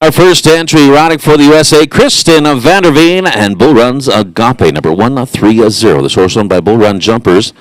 Our first entry riding for the USA, Kristen Vanderveen and Bull Run's Agape, number 130. This horse owned by Bull Run Jumpers.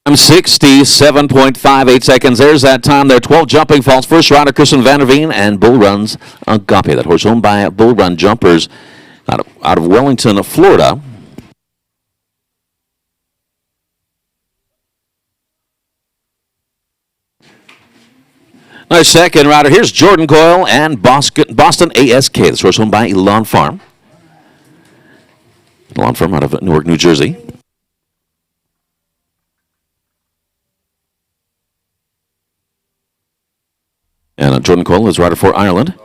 I'm 67.58 seconds. There's that time there. 12 jumping faults. First rider, Kristen Vanderveen and Bull Run's Agape. That horse owned by Bull Run Jumpers out of Wellington, Florida. Our second rider, here's Jordan Coyle and Boston ASK. This horse owned by Elon Farm. Elon Farm out of Newark, New Jersey. And Jordan Coyle is rider for Ireland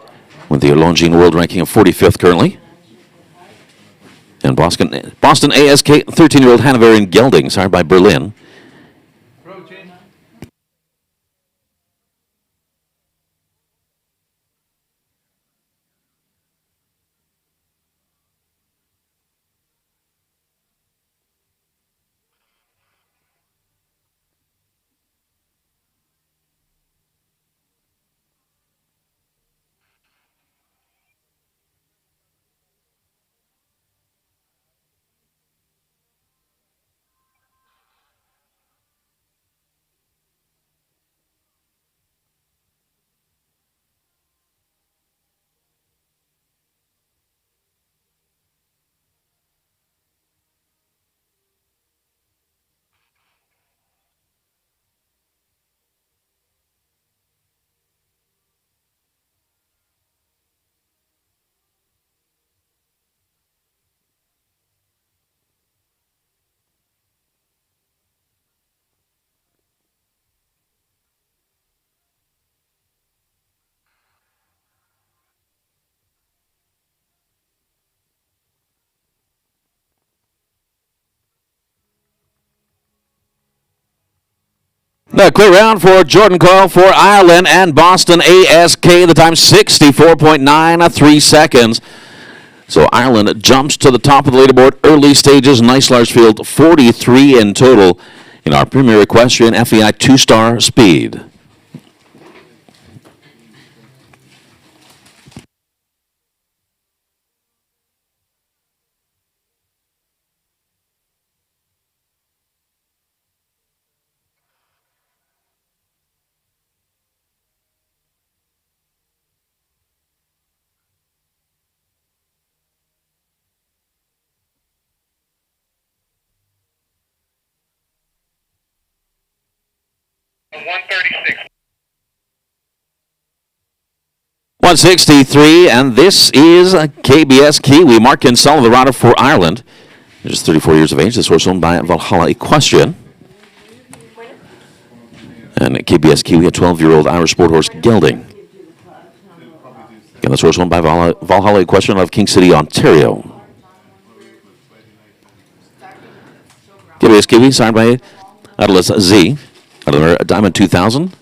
with the Longines World ranking of 45th currently. And Boston ASK, 13-year-old Hanoverian Gelding, sired by Berlin. The clear round for Jordan Coyle for Ireland and Boston ASK. The time 64.93 seconds. So Ireland jumps to the top of the leaderboard. Early stages, nice large field, 43 in total in our Premier Equestrian FEI 2-star speed. $136. 163, and this is KBS Kiwi. Mark Kinsella, the rider for Ireland. He's 34 years of age. This horse owned by Valhalla Equestrian. And KBS Kiwi, a 12-year-old Irish sport horse, Gelding. And this horse owned by Valhalla Equestrian of King City, Ontario. KBS Kiwi, signed by Atlas Z. Out of the Diamond 2000.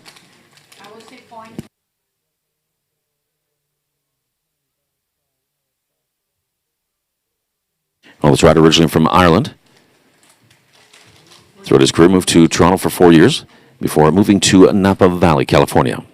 Well, this rider originally from Ireland. Throughout his career, moved to Toronto for 4 years before moving to Napa Valley, California.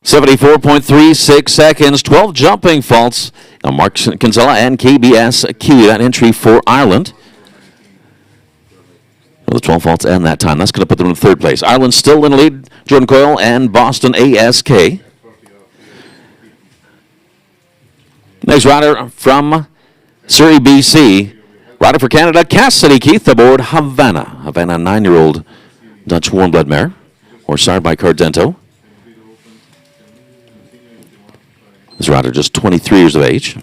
.36 seconds, 12 jumping faults. Now Mark Kinsella and KBS Kiwi, that entry for Ireland. Well, the 12 faults and that time. That's going to put them in third place. Ireland still in the lead. Jordan Coyle and Boston ASK. Next rider from Surrey, BC. Rider for Canada, Cassidy Keith aboard Havana. Havana, 9-year-old Dutch warm blood mare. Horse sired by Cardento. This rider just 23 years of age.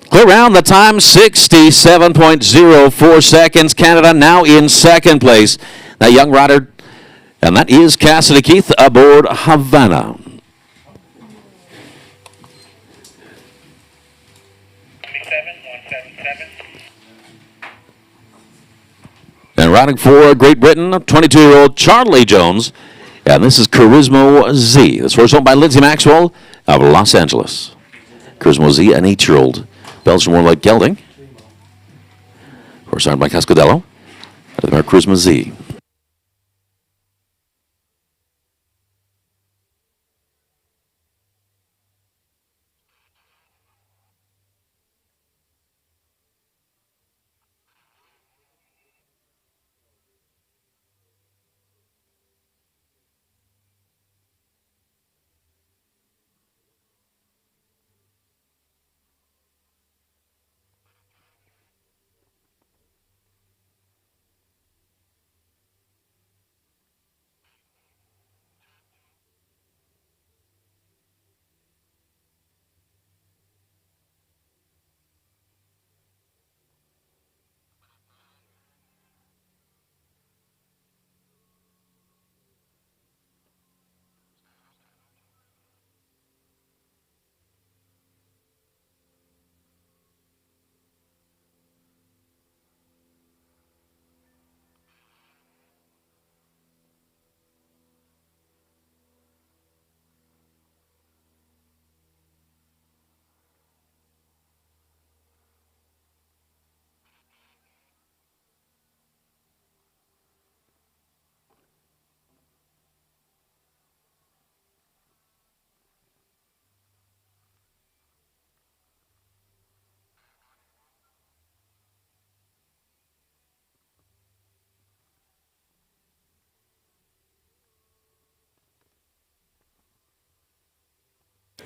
Clear round, the time 67.04 seconds. Canada now in second place. That young rider, and that is Cassidy Keith aboard Havana. And riding for Great Britain, 22-year-old Charlie Jones. And this is Charismo Z. This horse owned by Lindsay Maxwell of Los Angeles. Charismo Z, an 8-year-old Belgian warm blood gelding. Horse owned by Cascadello. The mare Charismo Z.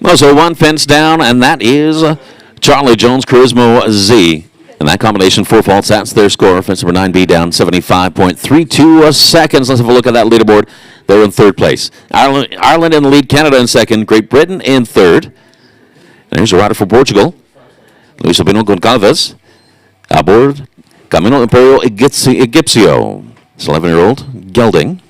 Also, one fence down, and that is Charlie Jones Charismo Z. And that combination, 4 faults, that's their score. Fence number 9B down 75.32 seconds. Let's have a look at that leaderboard. They're in third place. Ireland in the lead, Canada in second, Great Britain in third. And here's a rider for Portugal, Luis Albino Goncalves, aboard Camino Imperio Egipcio. It's 11-year-old gelding.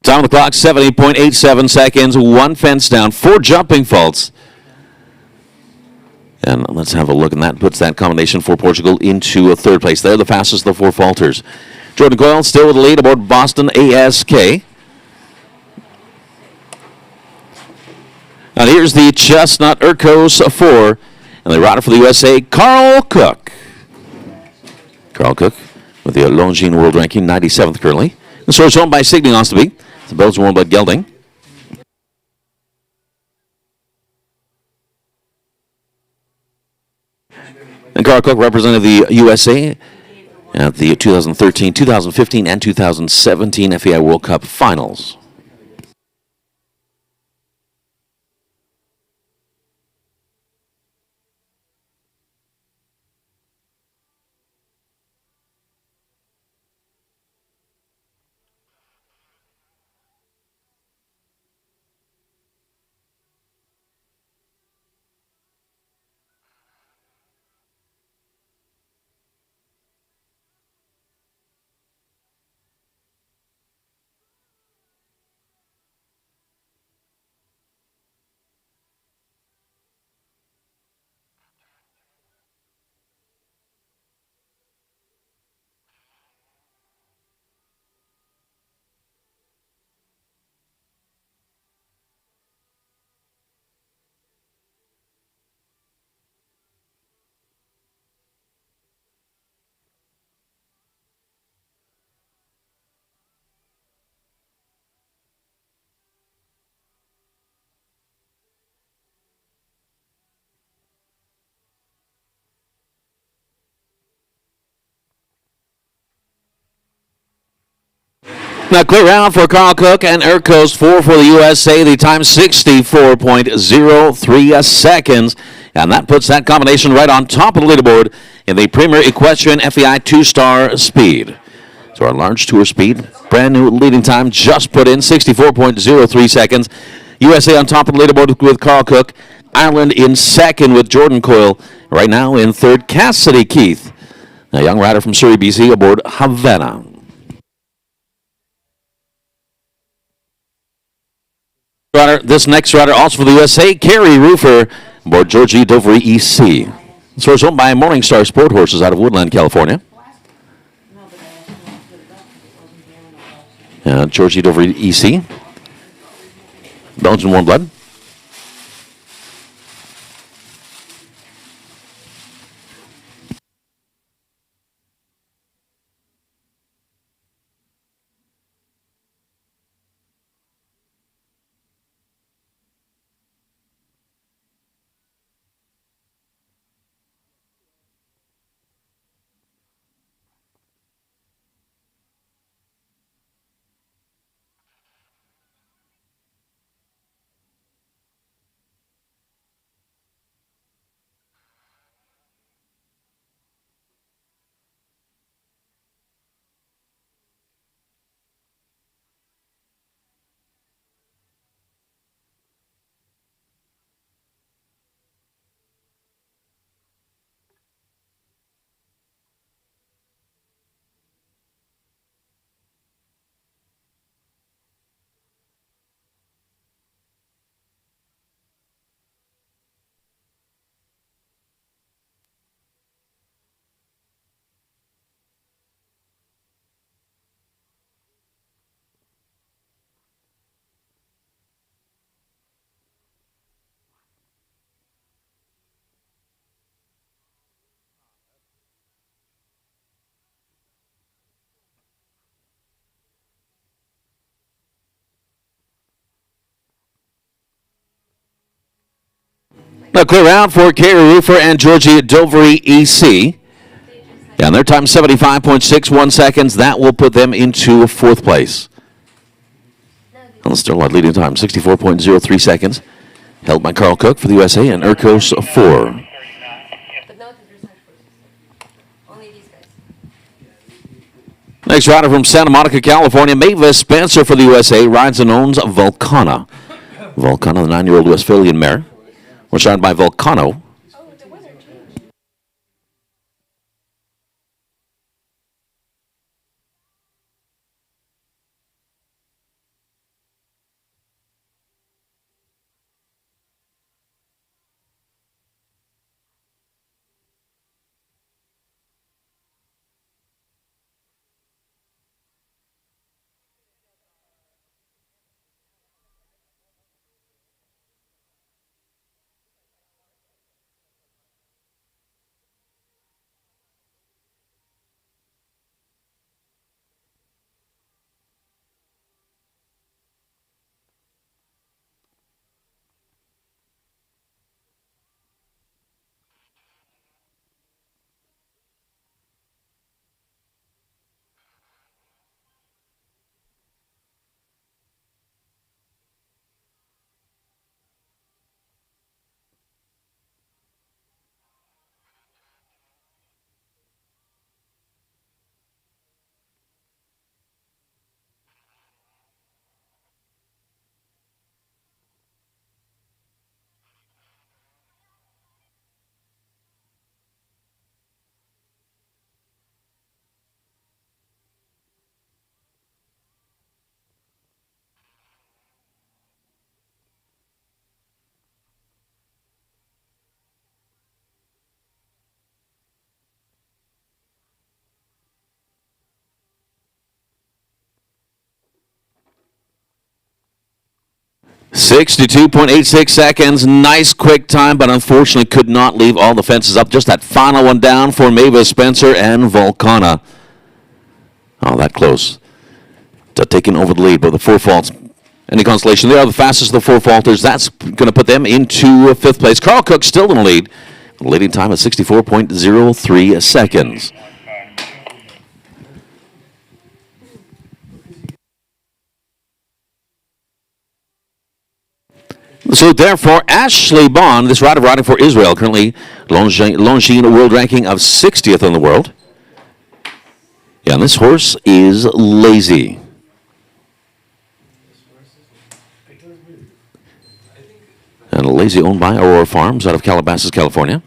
Time on the clock, 70.87 seconds. One fence down, 4 jumping faults. And let's have a look, and that puts that combination for Portugal into a third place. They're the fastest of the 4 falters. Jordan Coyle still with the lead aboard Boston ASK. Now here's the Chestnut Urcos 4, and the rider for the USA, Carl Cook. Carl Cook with the Longines World Ranking, 97th currently. The source owned by Signy Ostaby. The Belgian warm-blood gelding. And Carl Cook represented the USA at the 2013, 2015, and 2017 FEI World Cup finals. Now clear round for Carl Cook and Urcos 4 for the USA. The time 64.03 seconds. And that puts that combination right on top of the leaderboard in the Premier Equestrian FEI 2-star speed. So our large tour speed, brand new leading time just put in, 64.03 seconds. USA on top of the leaderboard with Carl Cook. Ireland in second with Jordan Coyle. Right now in third, Cassidy Keith, a young rider from Surrey, BC, aboard Havana. This next rider, also for the USA, Kerry Roofer, aboard Georgie Dovry EC. This horse owned by Morningstar Sport Horses out of Woodland, California. Georgie Dover EC. Belgian warm blood. Now clear out for Carrie Roofer and Georgie Dovery EC. Yeah, and their time 75.61 seconds. That will put them into fourth place. Well, still a leading time, 64.03 seconds. Held by Carl Cook for the USA and Urkos 4. Next rider from Santa Monica, California, Mavis Spencer for the USA, rides and owns Volcana. Volcana, the 9-year-old Westphalian mare, was ridden by Volcano. .86 seconds. Nice quick time, but unfortunately could not leave all the fences up. Just that final one down for Mavis Spencer and Volcana. Oh, that close to taking over the lead, but the four faults. Any consolation, they are the fastest of the four falters. That's going to put them into fifth place. Carl Cook still in the lead. Leading time at 64.03 seconds. So therefore, Ashley Bond, this rider riding for Israel, currently Longines world ranking of 60th in the world. Yeah, and this horse is Lazy. And Lazy owned by Aurora Farms out of Calabasas, California.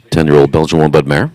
10-year-old Belgian warm-blood mare.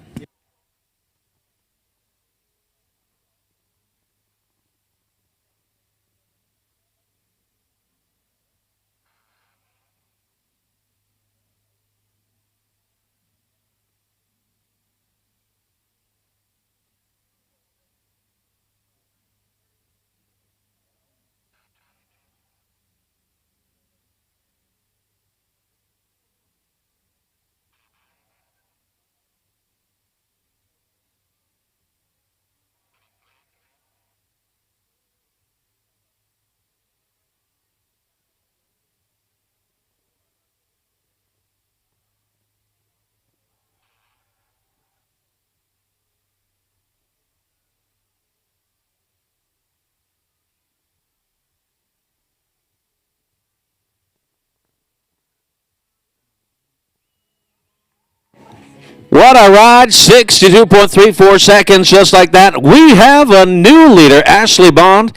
What a ride, 62.34 seconds, just like that. We have a new leader, Ashley Bond.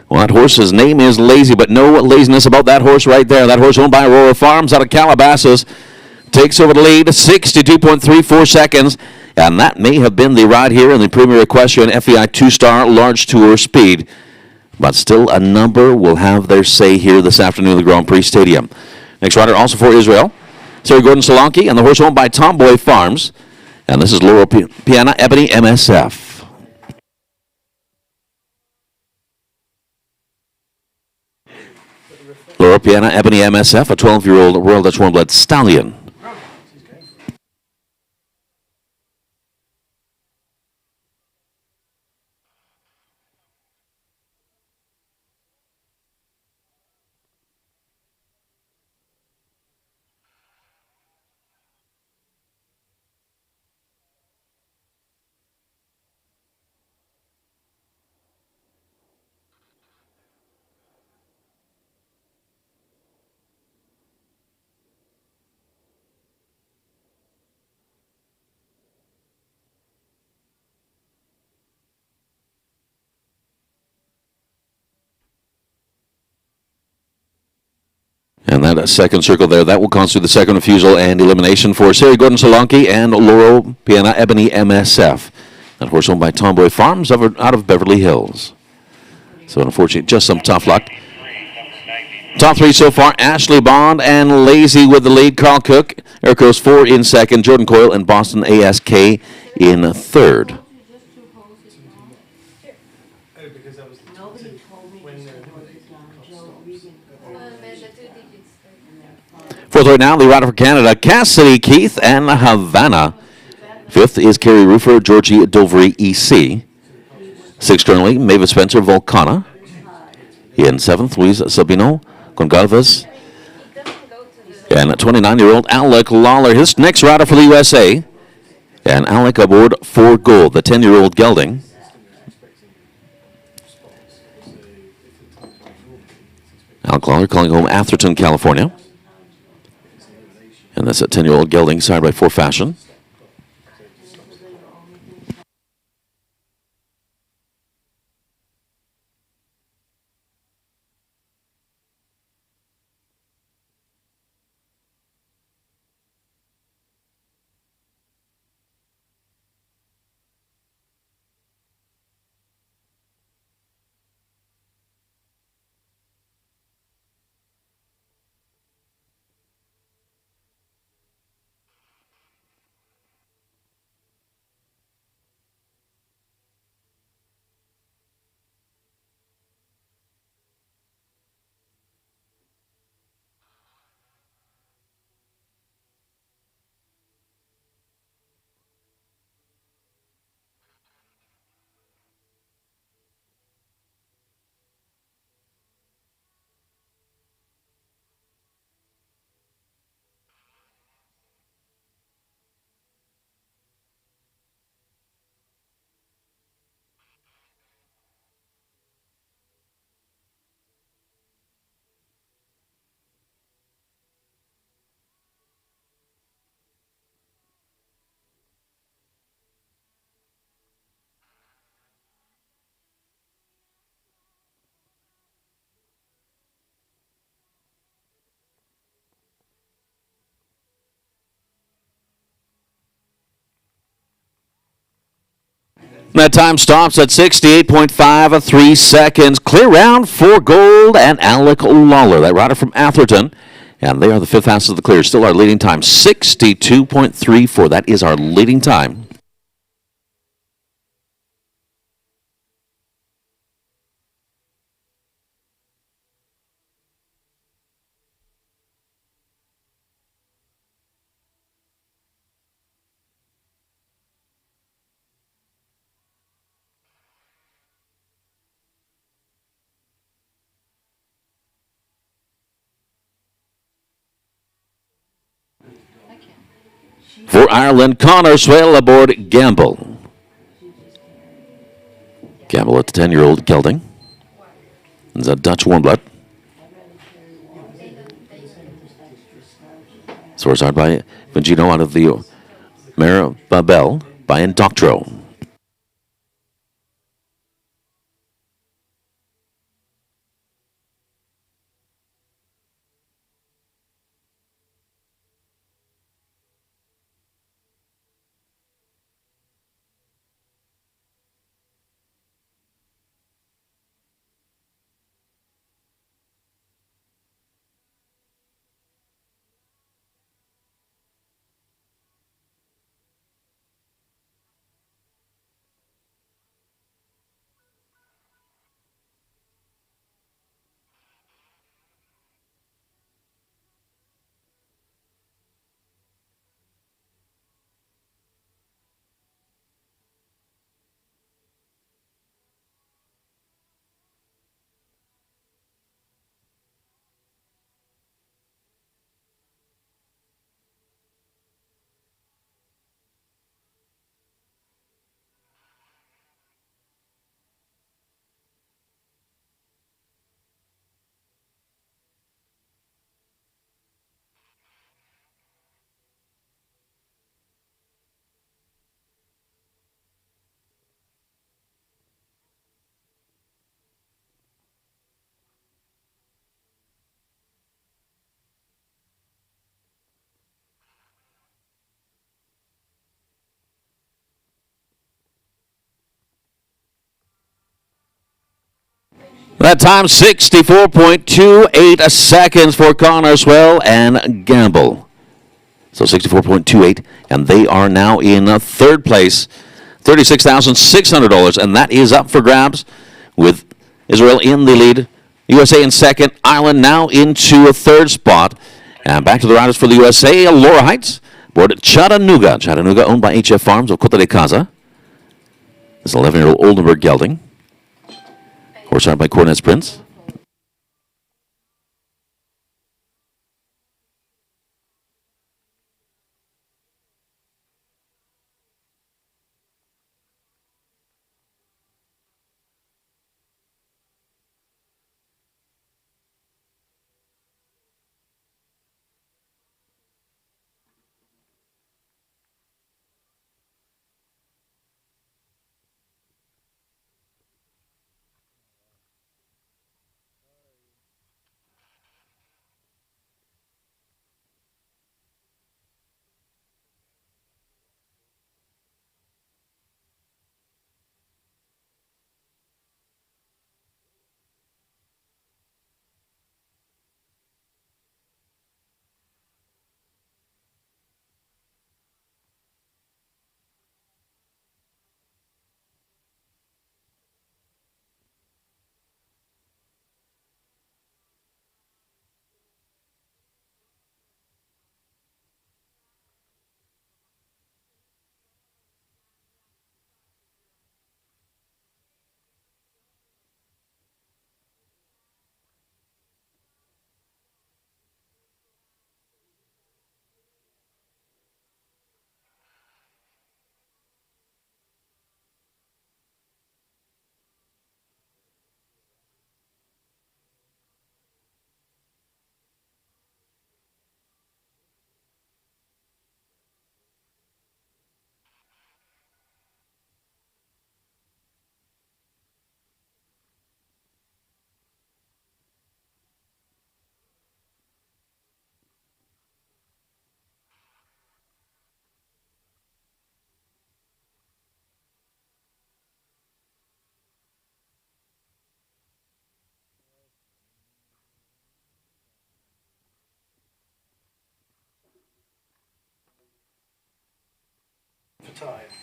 Well, that horse's name is Lazy, but no laziness about that horse right there. That horse owned by Aurora Farms out of Calabasas takes over the lead, 62.34 seconds. And that may have been the ride here in the Premier Equestrian FEI 2-star Large Tour Speed. But still, a number will have their say here this afternoon at the Grand Prix Stadium. Next rider also for Israel, Terry Gordon Solanke, and the horse owned by Tomboy Farms. And this is Laurel Piana Ebony MSF. Laurel Piana Ebony MSF, a 12-year-old Royal Dutch Warm-Blood Stallion. And that second circle there, that will constitute the second refusal and elimination for Terry Gordon Solanke and Laurel Piana Ebony MSF. That horse owned by Tomboy Farms out of Beverly Hills. So unfortunately, just some tough luck. Top three so far, Ashley Bond and Lazy with the lead. Carl Cook, Eric Rose 4 in second. Jordan Coyle and Boston ASK in third. Fourth right now, the rider for Canada, Cassidy Keith and Havana. Fifth is Kerry Roofer, Georgie Dovry EC. Sixth currently, Mavis Spencer, Volcana. In seventh, Luis Sabino, Gongalves. And 29-year-old Alec Lawler, his next rider for the USA. And Alec aboard for gold, the 10-year-old gelding. Alec Lawler calling home Atherton, California. And that's a 10-year-old gelding sired by 4 Fashion. That time stops at 68.53 seconds. Clear round for gold and Alec Lawler, that rider from Atherton. And they are the fifth fastest of the clear. Still our leading time, 62.34. That is our leading time. For Ireland, Connor Swale aboard Gamble. Gamble at the 10-year-old gelding. It's a Dutch warm-blood. Sourced out by Vingino out of the Maribel by Indoctro. That time, 64.28 seconds for Connorswell and Gamble. So 64.28, and they are now in third place, $36,600, and that is up for grabs with Israel in the lead, USA in second, Ireland now into a third spot. And back to the riders for the USA, Laura Heights, aboard Chattanooga. Chattanooga owned by HF Farms of Cota de Casa. This 11-year-old Oldenburg gelding. Horse ridden by Cornet's Prince.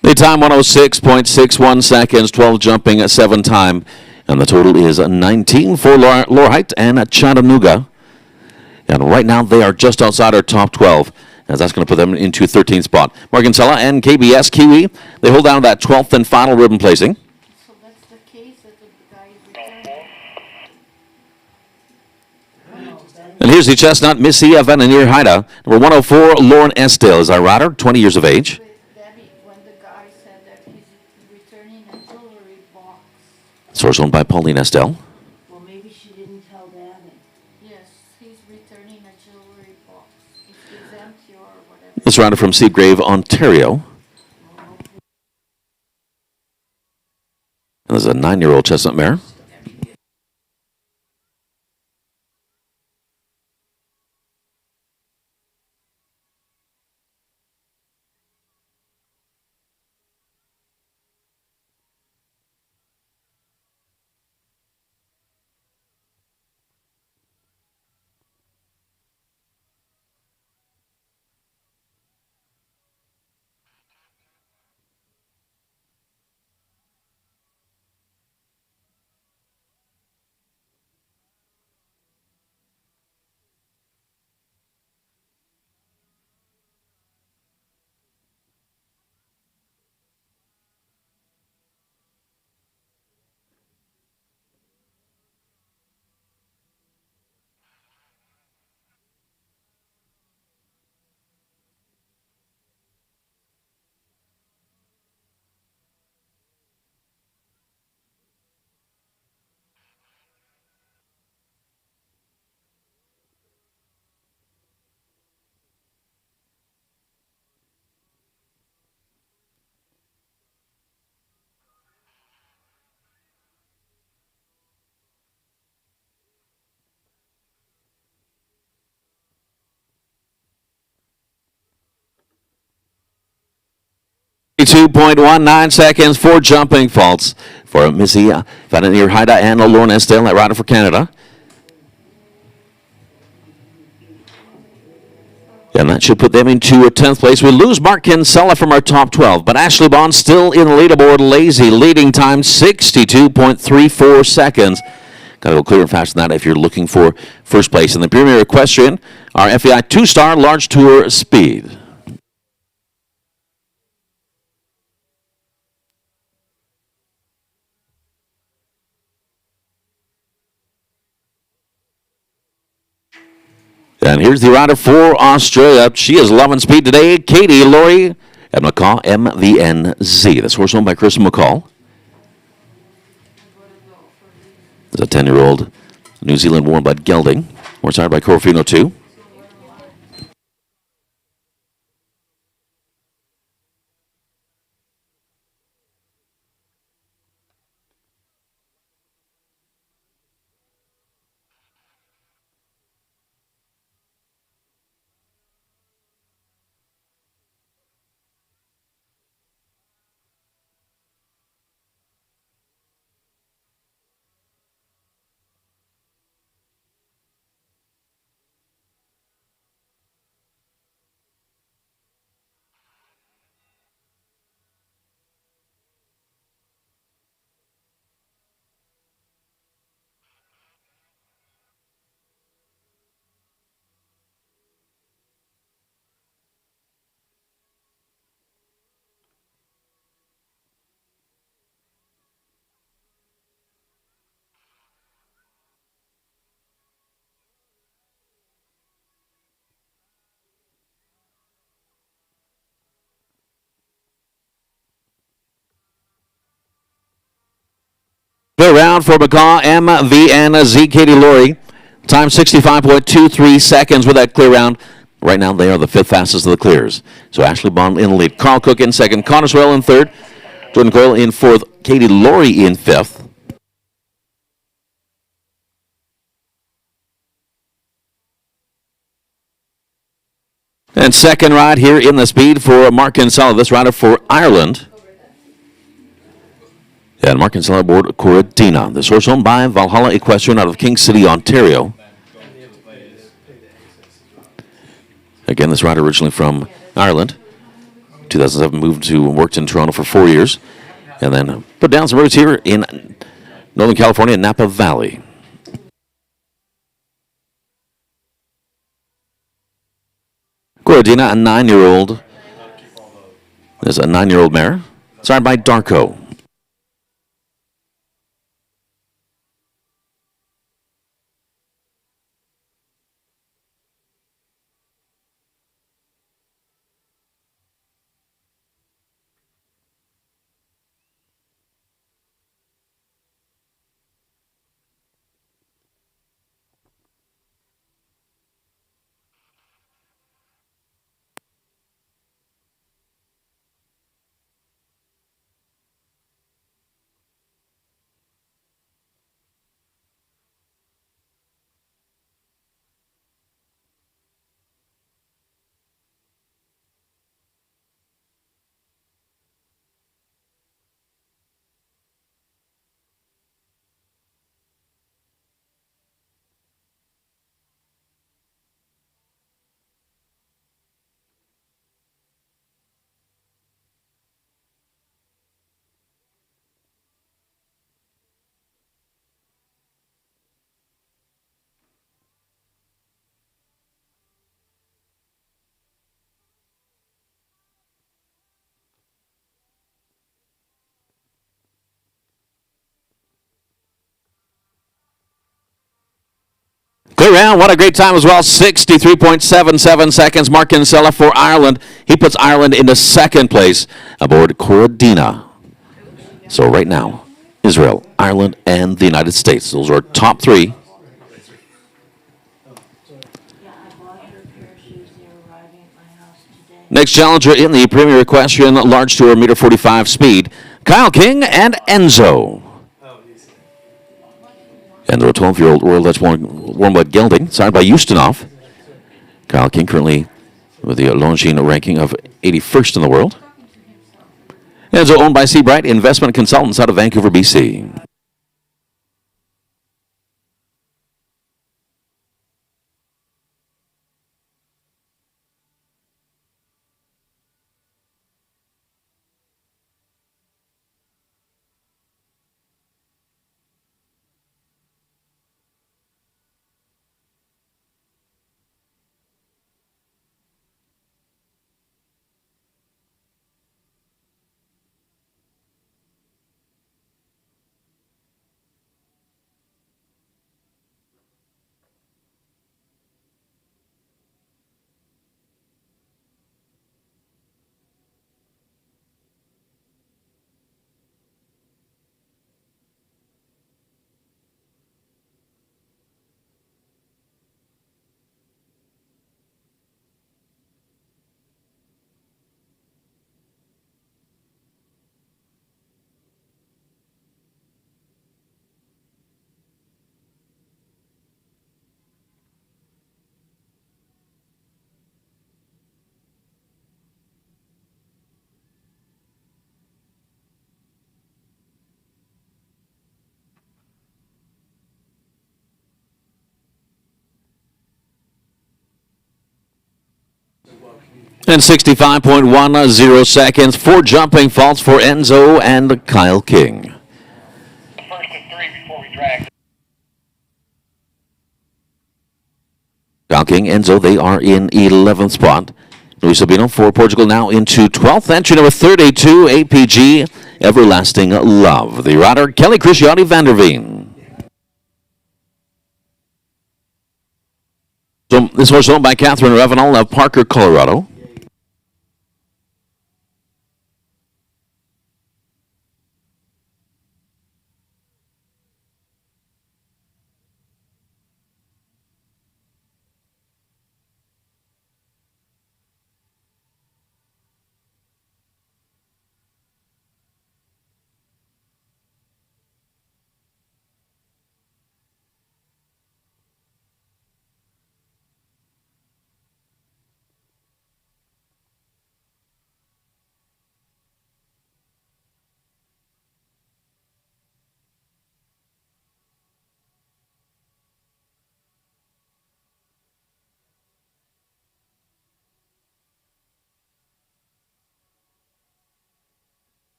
The time 106.61 seconds, 12 jumping, 7 time. And the total is 19 for Laura Height and Chattanooga. And right now they are just outside our top 12, as that's going to put them into 13th spot. Morgansella and KBS Kiwi, they hold down that 12th and final ribbon placing. So that's the case that the guy is returning. And here's the chestnut, Missy Vananier Haida. Number 104, Lauren Estelle is our rider, 20 years of age. With Debbie, when the guy said that he's returning a jewelry box. Source owned by Pauline Estelle. Well, maybe she didn't tell Daddy. Yes, he's returning a jewelry box. It's exempt or whatever. This rider from Seagrave, Ontario. And this is a 9-year-old chestnut mare. .19 seconds for jumping faults for Missy Vananier Haida and Lorne Estelle, that rider for Canada. And that should put them into 10th place. We lose Mark Kinsella from our top 12, but Ashley Bond still in the leaderboard, lazy, leading time 62.34 seconds. Got to go clear and fast than that if you're looking for first place. In the Premier Equestrian, our FEI 2-star large tour speed. And here's the rider for Australia. She is loving speed today. Katie Laurie at McCaw MVNZ. This horse owned by Chris McCall. There's a 10-year-old New Zealand warm blood gelding. Horse hired by Corfino 2. The round for McCaw MVNZ. Katie Laurie. Time 65.23 seconds with that clear round. Right now, they are the 5th fastest of the clears. So Ashley Bond in the lead. Carl Cook in 2nd. Connor Swell in 3rd. Jordan Coyle in 4th. Katie Laurie in 5th. And second ride here in the speed for Mark Kinsella. This rider for Ireland. And Mark Kinsella aboard Corradina. This horse owned by Valhalla Equestrian out of King City, Ontario. Again, this rider originally from Ireland. 2007 moved to worked in Toronto for 4 years. And then put down some roots here in Northern California, Napa Valley. Corradina, a 9-year-old. There's a 9-year-old mare. Signed by Darko. Clear round. What a great time as well. 63.77 seconds. Mark Kinsella for Ireland. He puts Ireland into second place aboard Corradina. So right now, Israel, Ireland, and the United States. Those are top three. Yeah, I bought her a pair of shoes. They're arriving at my house today. Next challenger in the Premier Equestrian Large Tour meter 45 speed, Kyle King and Enzo. Enzo, a 12-year-old Royal Dutch warm-blood gelding, signed by Ustinov. Kyle King currently with the Longines ranking of 81st in the world. Enzo owned by Seabright Investment Consultants out of Vancouver, BC. And 65.10 seconds. 4 jumping faults for Enzo and Kyle King. First of 3 before we drag. Kyle King, Enzo, they are in 11th spot. Luis Albino for Portugal now into 12th. Entry number 32, APG, Everlasting Love. The rider, Kelly Crisciotti van der Veen. So this was owned by Catherine Revenal of Parker, Colorado.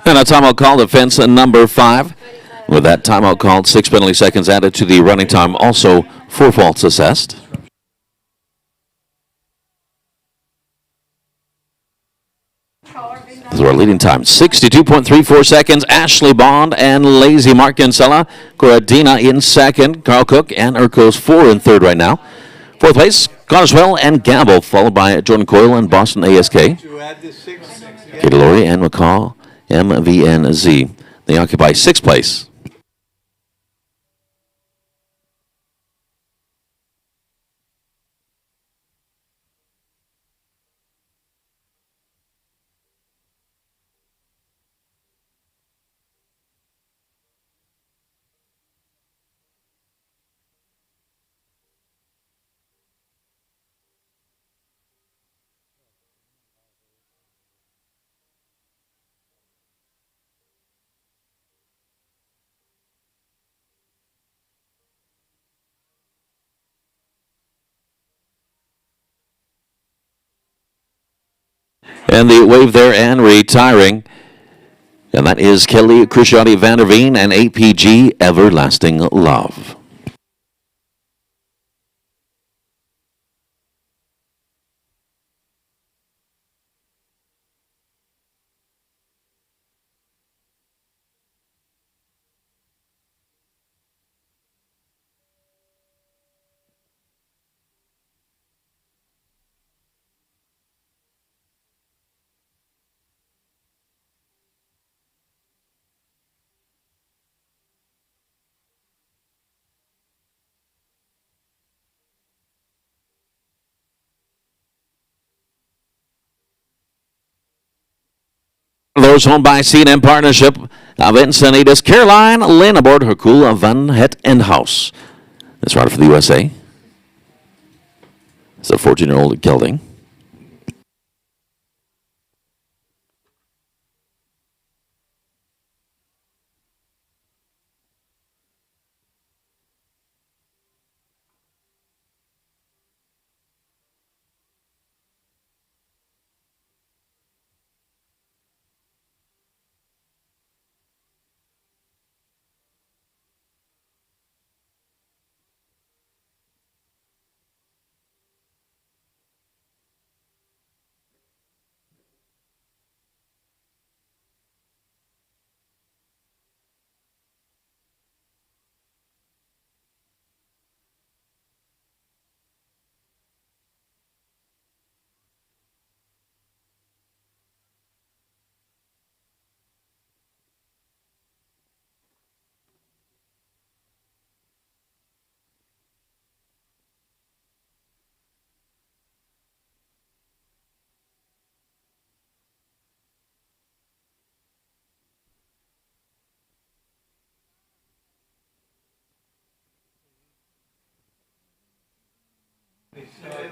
And a timeout call, defense number 5. With that timeout called, 6 penalty seconds added to the running time. Also, 4 faults assessed. This is our leading time, 62.34 seconds. Ashley Bond and Lazy Mark Kinsella. Corradina in second. Carl Cook and Urkos 4 in third right now. Fourth place, Connerswell and Gamble, followed by Jordan Coyle and Boston ASK. Katie Laurie and McCall, MVNZ. They occupy 6th place. And the wave there and retiring. And that is Kelly Crisciotti van der Veen and APG Everlasting Love. Those home by C&M partnership of Encinitas. Caroline Lynn aboard Hercule Van Het and House. This rider for the USA. It's a 14-year-old gelding.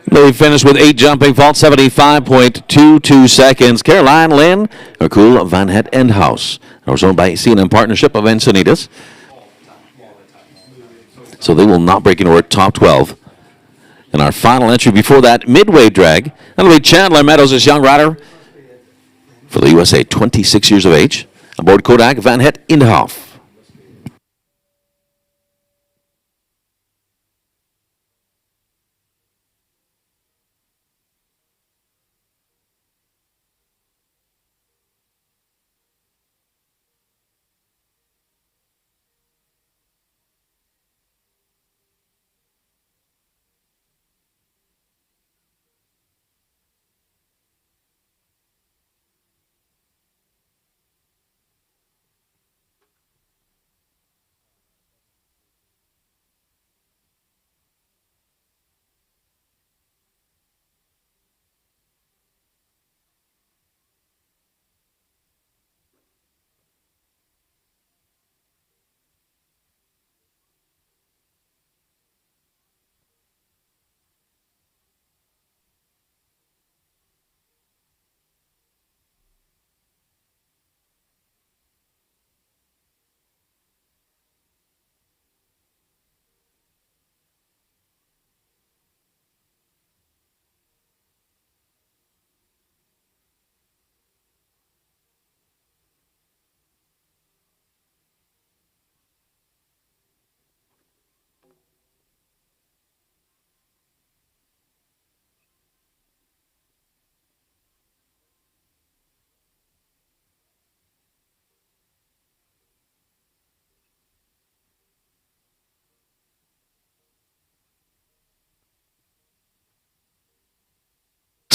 They finished with 8 jumping faults, 75.22 seconds. Caroline Lynn, Hercule Van Het and House. That was owned by C&M Partnership of Encinitas. So they will not break into our top 12. And our final entry before that midway drag, that'll be Chandler Meadows, this young rider for the USA, 26 years of age, aboard Kodak Van Het Inhofe.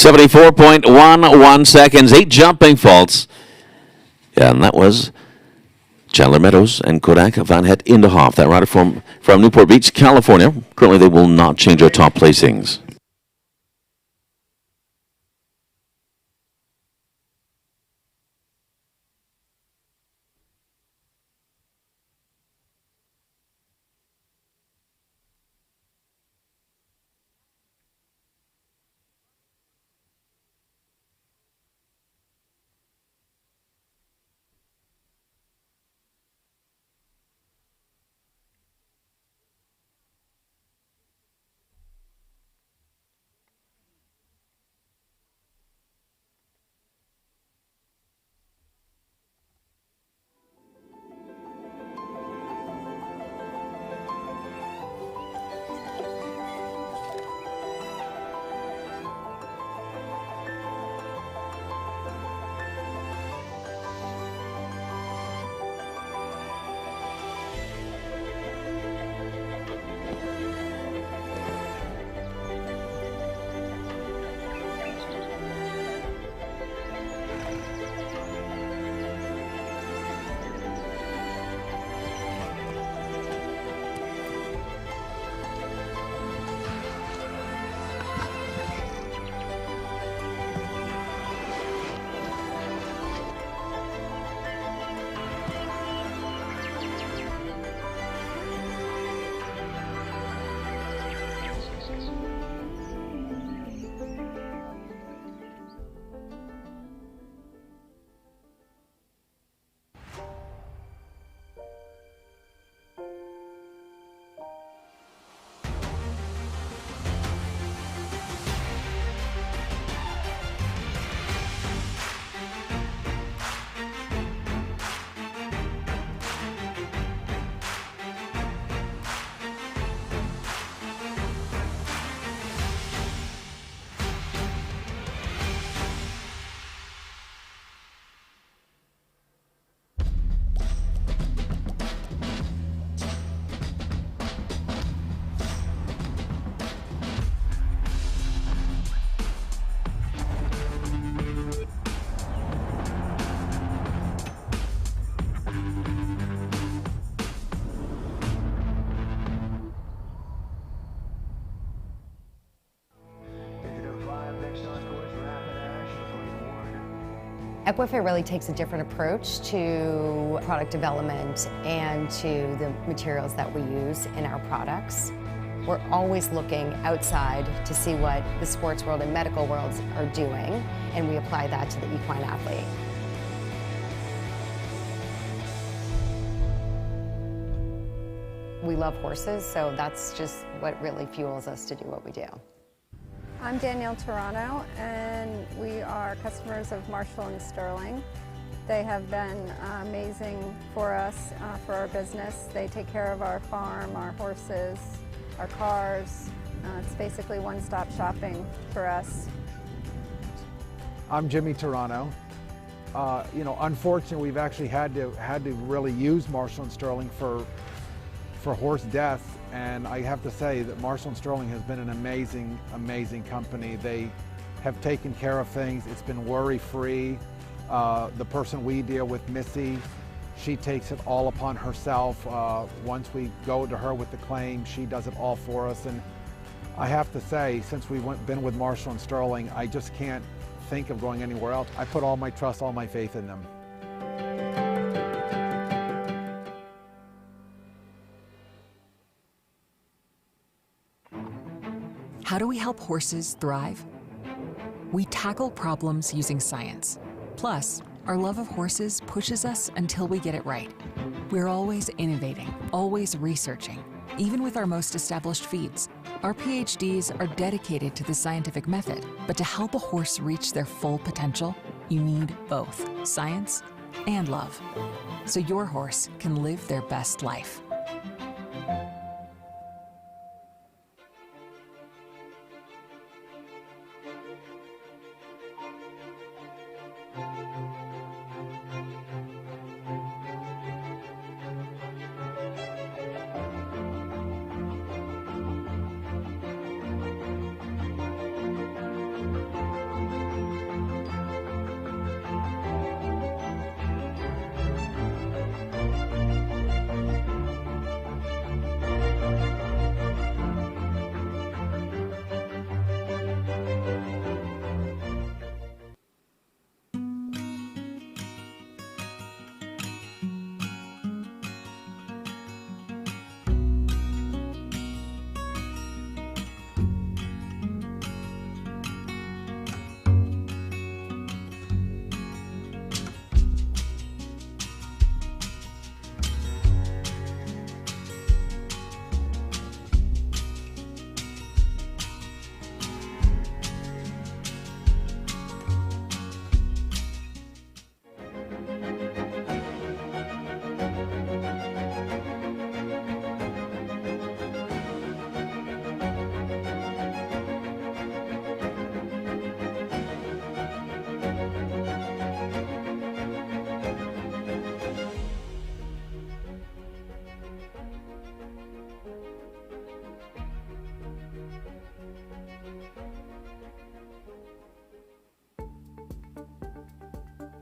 .11 seconds, 8 jumping faults. Yeah, and that was Chandler Meadows and Kodak Van Het Inhofe. That rider from Newport Beach, California. Currently, they will not change their top placings. Equestrian really takes a different approach to product development and to the materials that we use in our products. We're always looking outside to see what the sports world and medical worlds are doing, and we apply that to the equine athlete. We love horses, so that's just what really fuels us to do what we do. I'm Danielle Toronto, and we are customers of Marshall and Sterling. They have been amazing for us, for our business. They take care of our farm, our horses, our cars. It's basically one-stop shopping for us. I'm Jimmy Toronto. Unfortunately, we've actually had to really use Marshall and Sterling for horse death, and I have to say that Marshall and Sterling has been an amazing company. They have taken care of things. It's been worry-free. The person we deal with, Missy, she takes it all upon herself. Once we go to her with the claim, she does it all for us. And I have to say, since we've been with Marshall and Sterling, I just can't think of going anywhere else. I put all my trust, all my faith in them. How do we help horses thrive? We tackle problems using science. Plus, our love of horses pushes us until we get it right. We're always innovating, always researching, even with our most established feeds. Our PhDs are dedicated to the scientific method, but to help a horse reach their full potential, you need both science and love, so your horse can live their best life.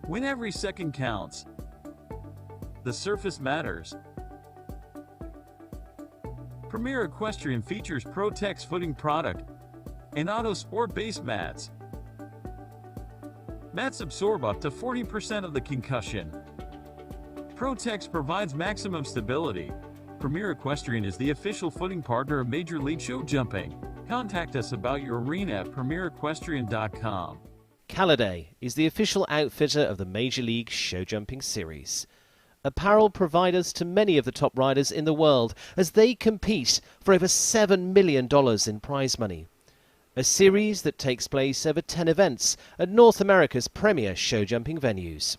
When every second counts, the surface matters. Premier Equestrian features Pro-Tex footing product and Auto Sport base mats. Mats absorb up to 40% of the concussion. Pro-Tex provides maximum stability. Premier Equestrian is the official footing partner of Major League Show Jumping. Contact us about your arena at premierequestrian.com. Caliday is the official outfitter of the Major League Show Jumping Series. Apparel providers to many of the top riders in the world as they compete for over $7 million in prize money. A series that takes place over 10 events at North America's premier show jumping venues.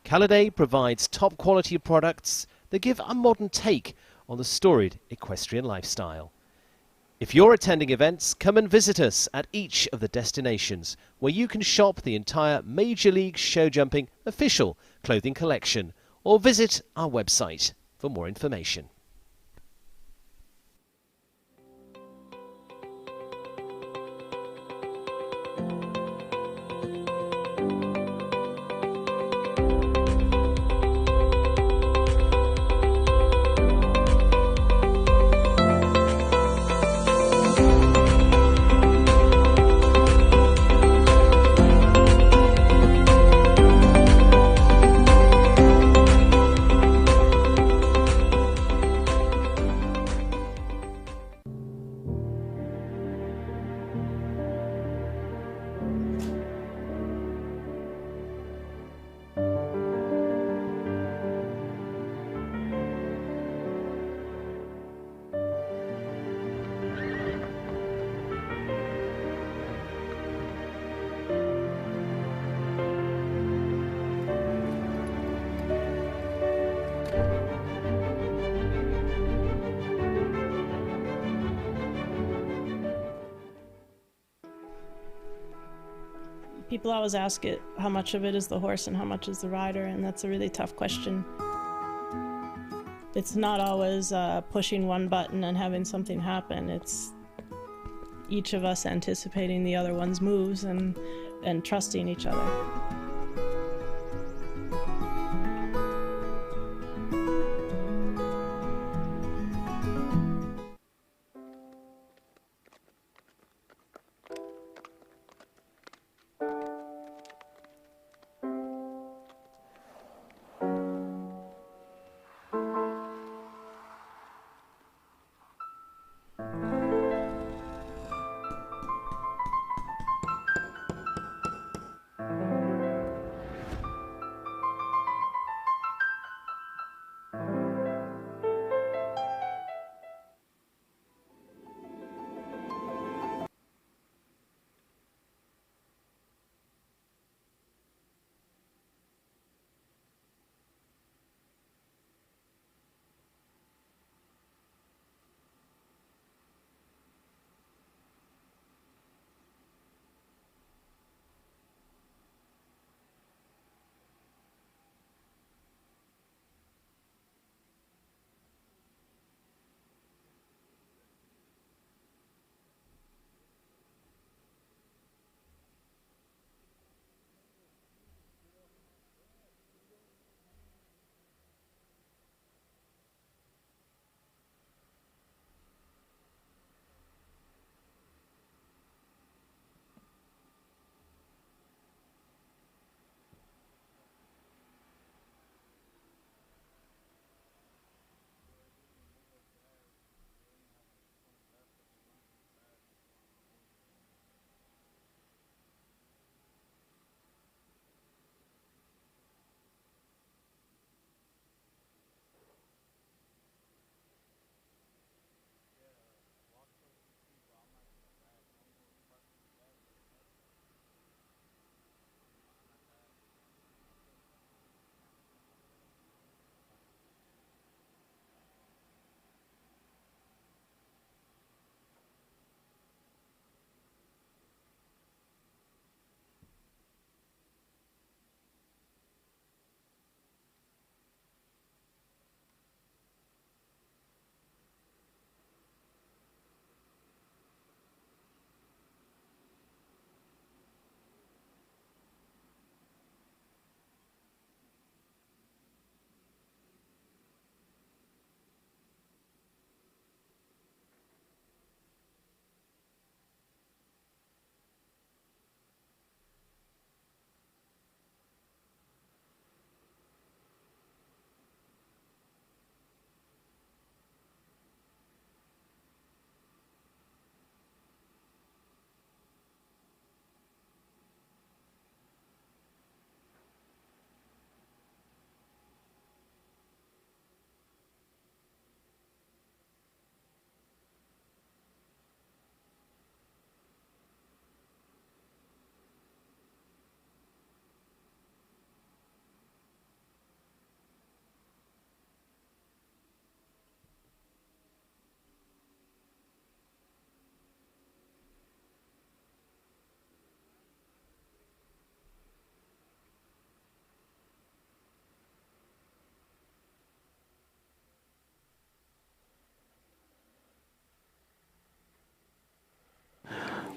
Caliday provides top quality products that give a modern take on the storied equestrian lifestyle. If you're attending events, come and visit us at each of the destinations where you can shop the entire Major League Show Jumping official clothing collection or visit our website for more information. People always ask it, how much of it is the horse and how much is the rider, and that's a really tough question. It's not always pushing one button and having something happen. It's each of us anticipating the other one's moves and trusting each other.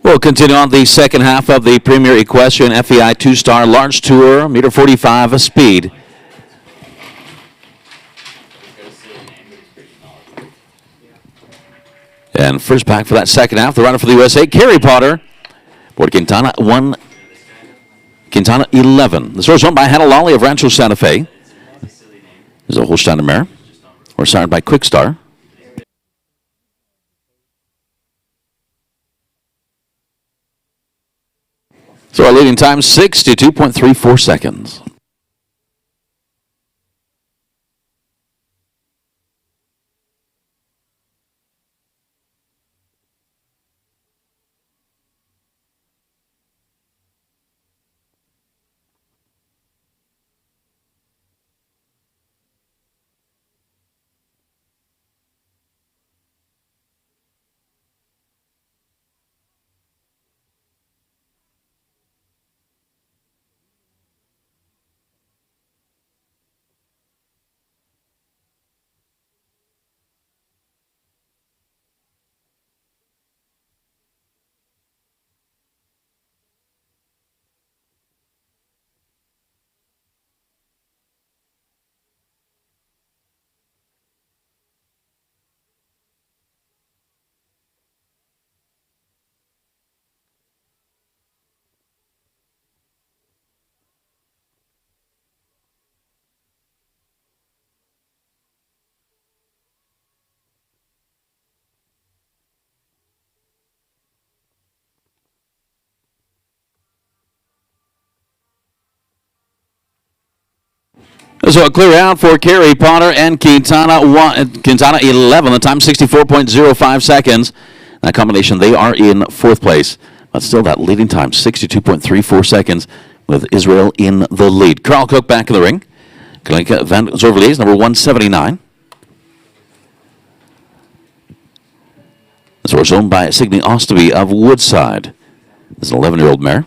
We'll continue on the second half of the Premier Equestrian FEI 2-star Large Tour, meter 45 speed. And first back for that second half, the rider for the USA, Kerry Potter. Board Quintana 1, Quintana 11. This horse won by Hannah Lawley of Rancho Santa Fe. This is a Holsteiner mare. Or signed by Quickstar. So our leading time, 62.34 seconds. So a clear out for Kerry Potter and Quintana 11. The time 64.05 seconds. That combination, they are in fourth place. But still that leading time, 62.34 seconds, with Israel in the lead. Carl Cook back in the ring. Kalinka Van Zorvlies, number 179. This horse owned by Signe Osteby of Woodside. This is an 11-year-old mare.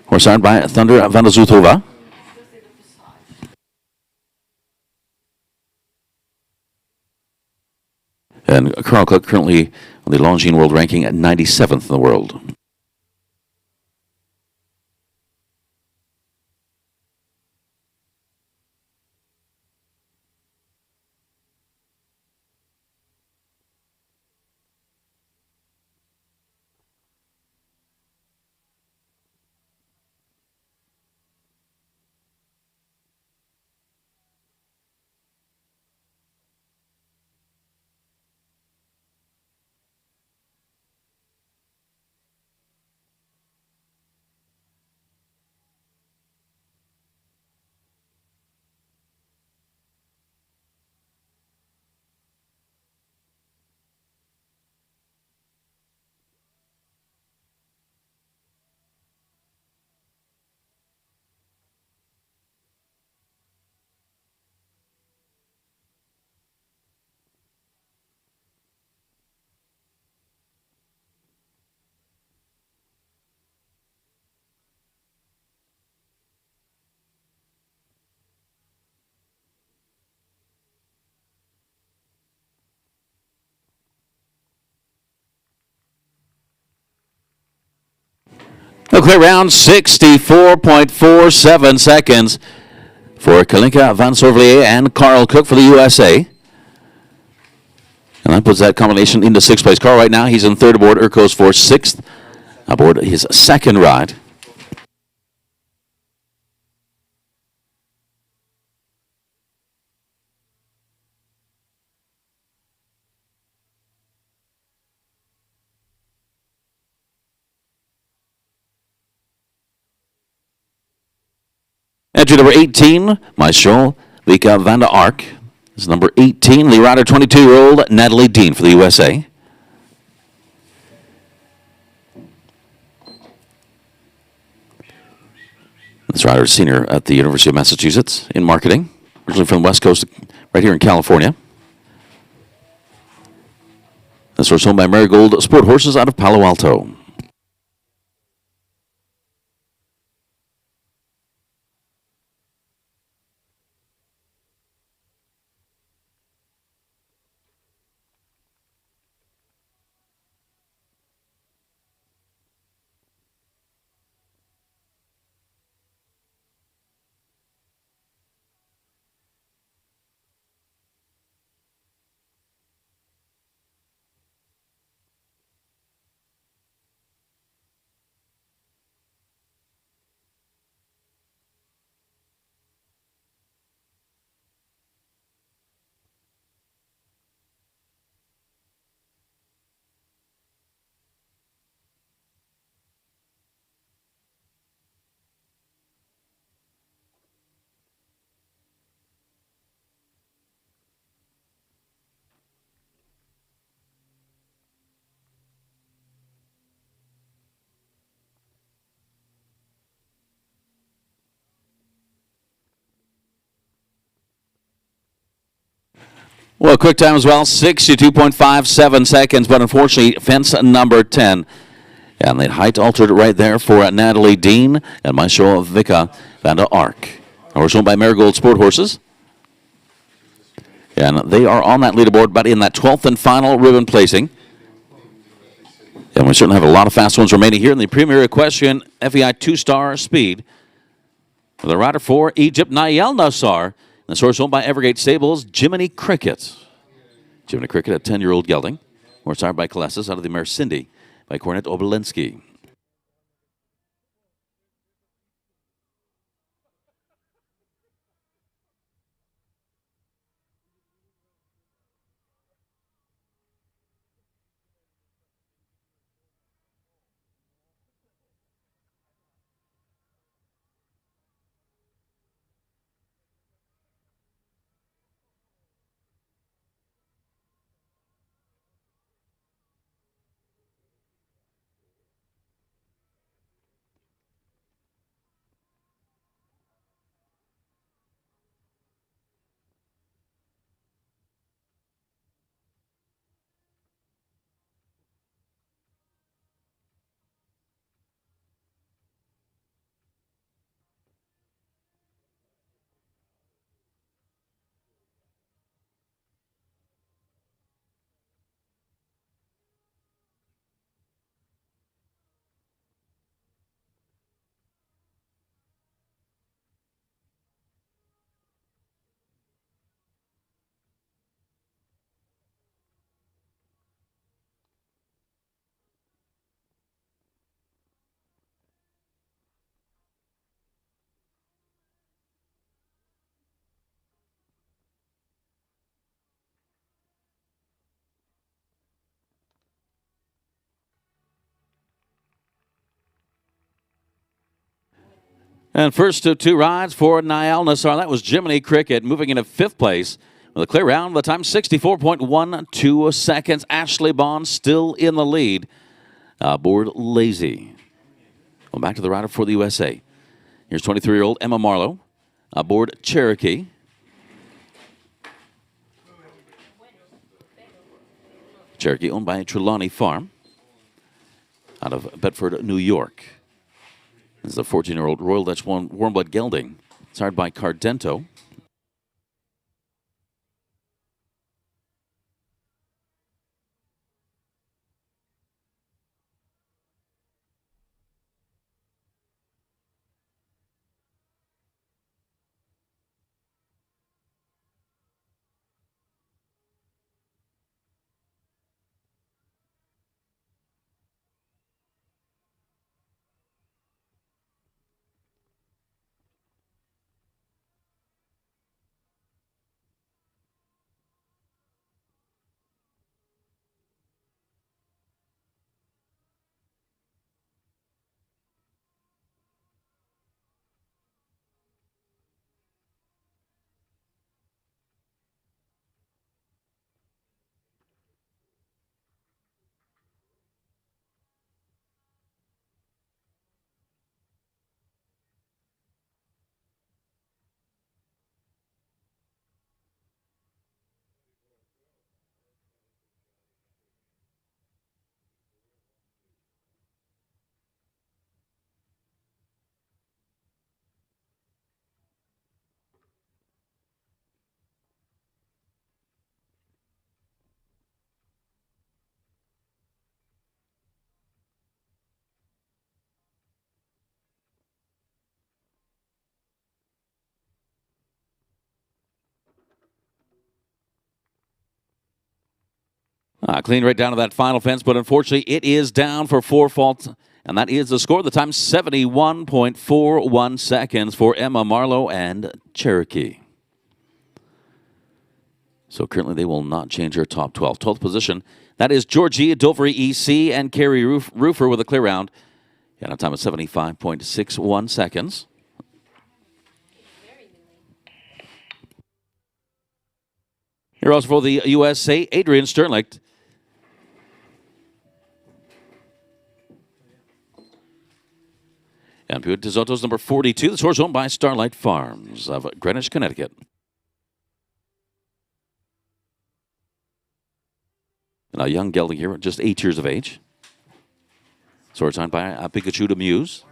Horse owned by Thunder Van der Zutova. And Carl Cook currently on the Longines World Ranking at 97th in the world. Okay, round 64.47 seconds for Kalinka Van Zorvlies and Carl Cook for the USA. And that puts that combination into sixth place. Carl right now, he's in third aboard Urkos for sixth aboard his second ride. Entry number 18, Maestro Vika van der Ark. This is number 18, the rider, 22-year-old Natalie Dean for the USA. This rider is senior at the University of Massachusetts in marketing, originally from the West Coast, right here in California. This horse owned by Marigold Sport Horses out of Palo Alto. Well, quick time as well, 62.57 seconds, but unfortunately, fence number 10. And the height altered right there for Natalie Dean and Maestro Vika van der Ark. Horse owned by Marigold Sport Horses. And they are on that leaderboard, but in that 12th and final ribbon placing. And we certainly have a lot of fast ones remaining here in the Premier Equestrian FEI 2-star speed. The rider for Egypt, Nayel Nassar. The horse owned by Evergate Stables, Jiminy Cricket. Jiminy Cricket, a 10-year-old gelding. Horse hired by Colessus out of the mare Cindy by Cornet Obolensky. And first of two rides for Niall Nassar. That was Jiminy Cricket moving into fifth place with a clear round. The time 64.12 seconds. Ashley Bond still in the lead aboard Lazy. Well, back to the rider for the USA. Here's 23-year-old Emma Marlowe aboard Cherokee. Cherokee owned by Trelawney Farm out of Bedford, New York. This is a 14-year-old Royal Dutch warm blood gelding. It's hired by Cardento. Clean right down to that final fence, but unfortunately it is down for 4 faults, and that is the score. The time 71.41 seconds for Emma Marlowe and Cherokee. So currently they will not change their top 12. 12th position, that is Georgie Dovery EC and Carrie Roofer with a clear round. And a time of 75.61 seconds. Here also for the USA, Adrian Sternlicht. And Puit Tizoto's number 42. The horse owned by Starlight Farms of Greenwich, Connecticut. And a young gelding here, just 8 years of age. Horse owned by Pikachu to Muse.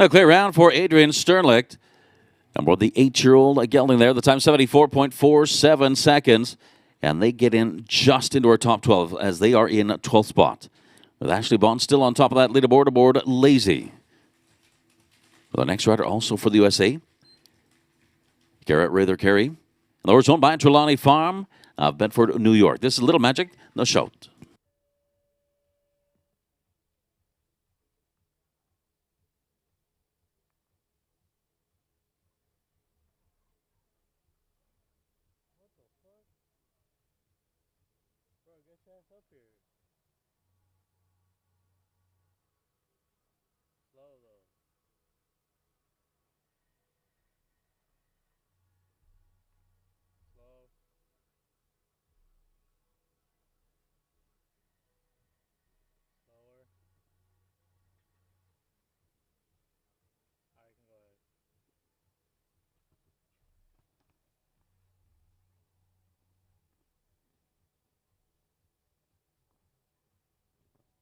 A clear round for Adrian Sternlicht. Aboard the 8-year-old gelding there. The time 74.47 seconds. And they get in just into our top 12 as they are in 12th spot. With Ashley Bond still on top of that leaderboard aboard Lazy. The next rider also for the USA, Garrett Rather Carey. The horse owned by Trelawney Farm of Bedford, New York. This is Little Magic, the shout. ass up here. Slow though. Slow. Slower. Alright, you can go ahead.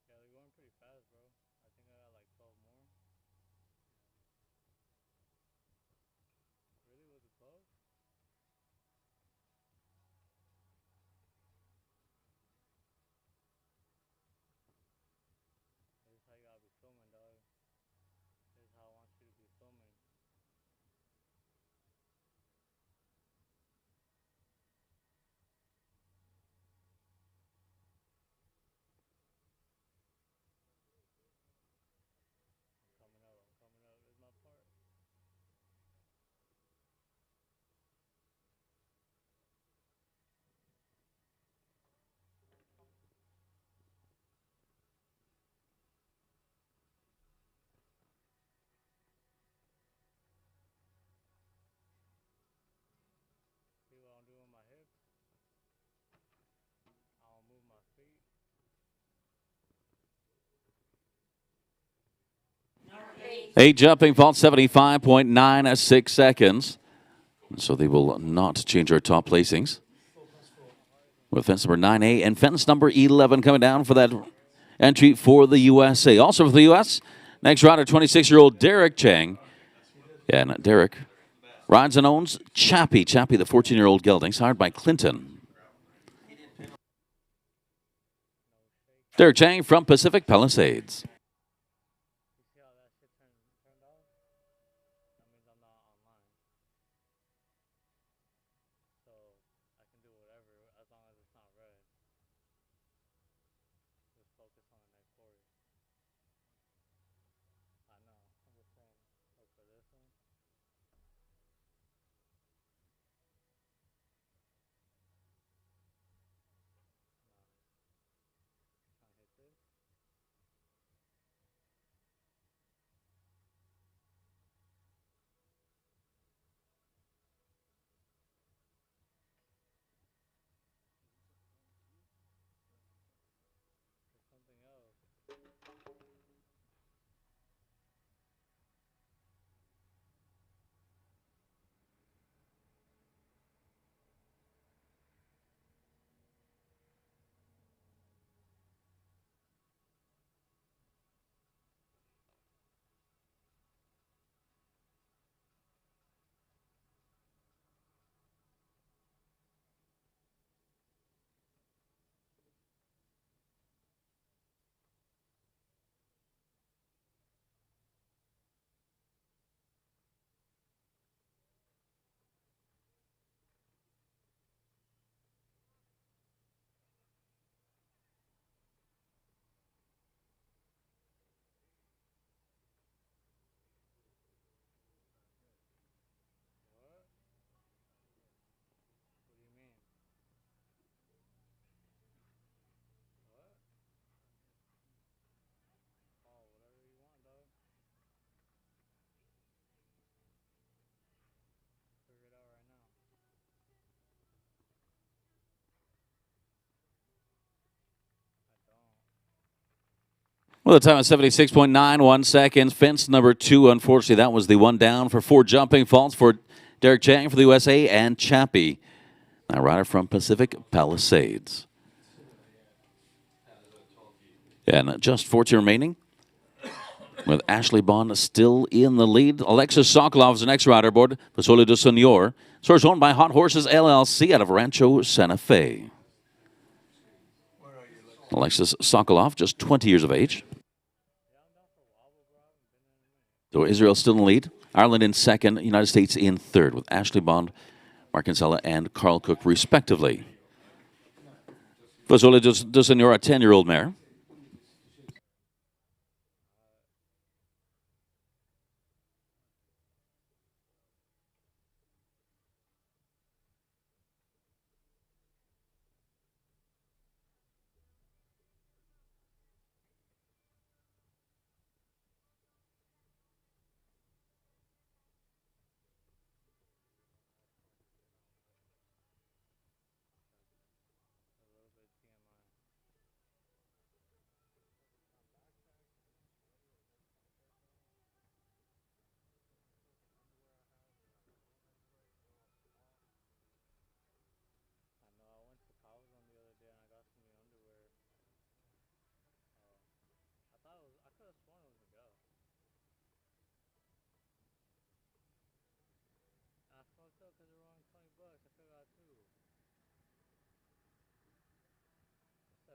Yeah, they're going pretty fast, bro. I think I got like 12 more. Really? Was it 12? This is how you gotta be filming, dog. This is how I want you to be filming. I'm coming up, I'm coming up. This is my part. See what I'm doing with my hips? I don't move my feet. 8 jumping fault, 75.96 seconds. So they will not change our top placings. With fence number 9A and fence number 11 coming down for that entry for the USA. Also for the U.S., next rider, 26-year-old Derek Chang. Yeah, and Derek rides and owns Chappie. Chappie, the 14-year-old geldings, hired by Clinton. Derek Chang from Pacific Palisades. You see how that shit turned off? That means I'm not online. So I can do whatever as long as it's not red. Just focus on the next 40. I know. I'm just saying. Look for this one. Trying to hit this. There's something else. What? What do you mean? What? Oh, whatever you want, dog. Figure it out right now. I don't. Well, the time is 76.91 seconds. Fence number 2, unfortunately, that was the one down for 4 jumping faults for Derek Chang for the USA and Chappie. Now, rider from Pacific Palisades. And just 14 remaining. With Ashley Bond still in the lead. Alexis Sokolov is the next rider aboard Fasole de Senor. Source owned by Hot Horses LLC out of Rancho Santa Fe. Alexis Sokolov, just 20 years of age. So Israel still in the lead. Ireland in second. United States in third with Ashley Bond, Mark Kinsella, and Carl Cook, respectively. Fasole de Senor, a 10-year-old mare.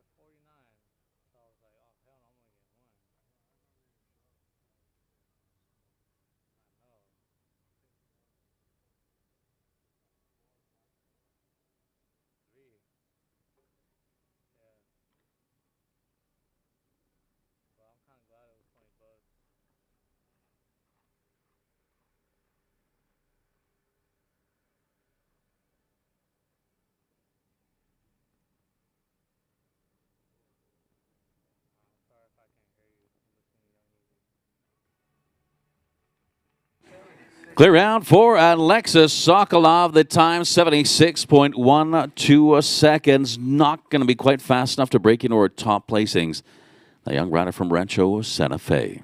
at 49. So I was like, oh, hell no, I'm going to get one. I know. Three. Yeah. But I'm kind of glad it was 20 bucks. I'm sorry if I can't hear you. I'm listening to your music. Clear out for Alexis Sokolov. The time 76.12 seconds. Not going to be quite fast enough to break into our top placings. The young rider from Rancho Santa Fe.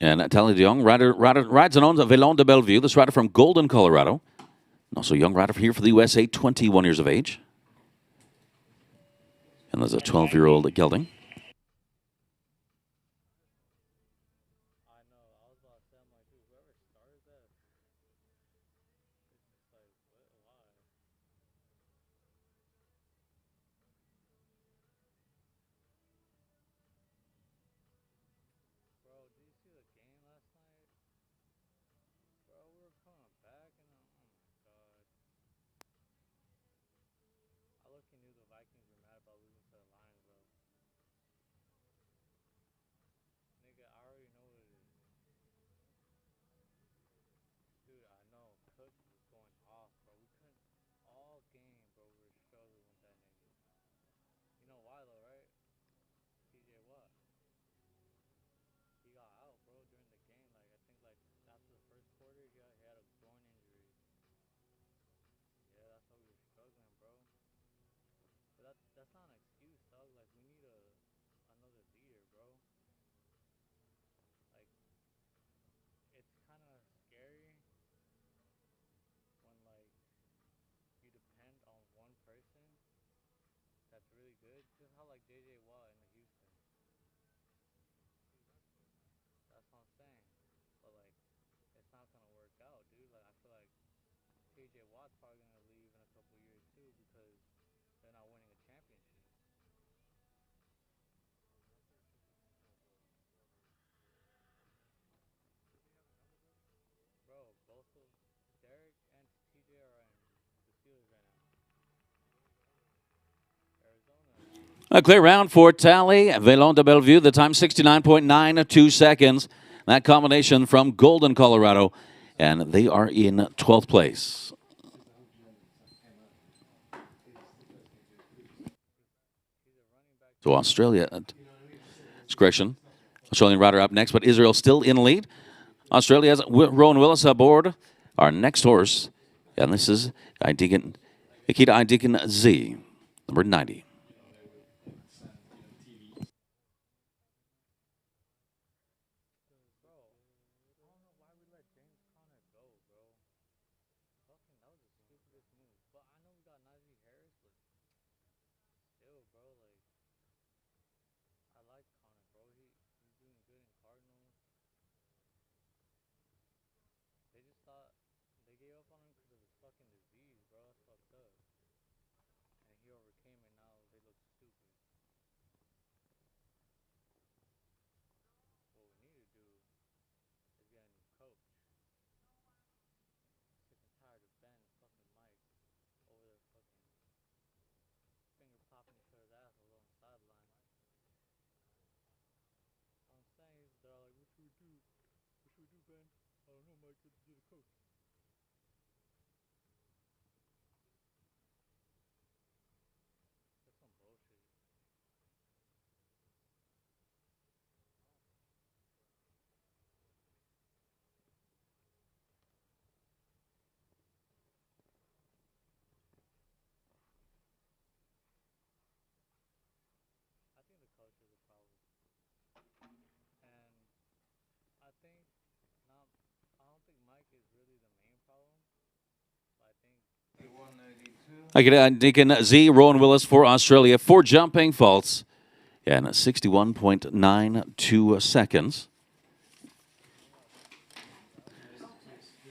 And Tally DeYoung rides and owns a Velon de Bellevue. This rider from Golden, Colorado. And also a young rider here for the USA, 21 years of age. And there's a 12-year-old gelding. I know. I was about to say, I'm like, dude, whoever started that, it's just like, what? Why? Bro, did you see the game last night? Bro, we were coming back and oh my god. I look knew the Vikings were mad about losing to the Lions, bro. Nigga, I already know what it is. Dude, I know. Cook was going off, bro. We couldn't all game, bro. We were struggling with that nigga. You know why though, right? TJ Watt. He got out, bro, during the game. Like I think like after the first quarter, he had a groin injury. Yeah, that's why we were struggling, bro. But that's not an excuse, dog. Like we need another leader, bro. Like it's kind of scary when like you depend on one person that's really good. Just how like JJ Watt in the Houston. That's what I'm saying. But like it's not gonna work out, dude. Like I feel like TJ Watt's probably gonna leave in a couple years too because they're not winning a championship. Bro, both of Derek and TJ are in the Steelers right now. Arizona. A clear round for Tally, Velon de Bellevue. The time 69.92 seconds. That combination from Golden, Colorado. And they are in 12th place. So Australia, discretion. Australian rider up next, but Israel still in lead. Australia has Rowan Willis aboard. Our next horse, and this is Ikeda Idekin Z, number 90. Deacon Z, Rowan Willis for Australia. 4 jumping faults and 61.92 seconds.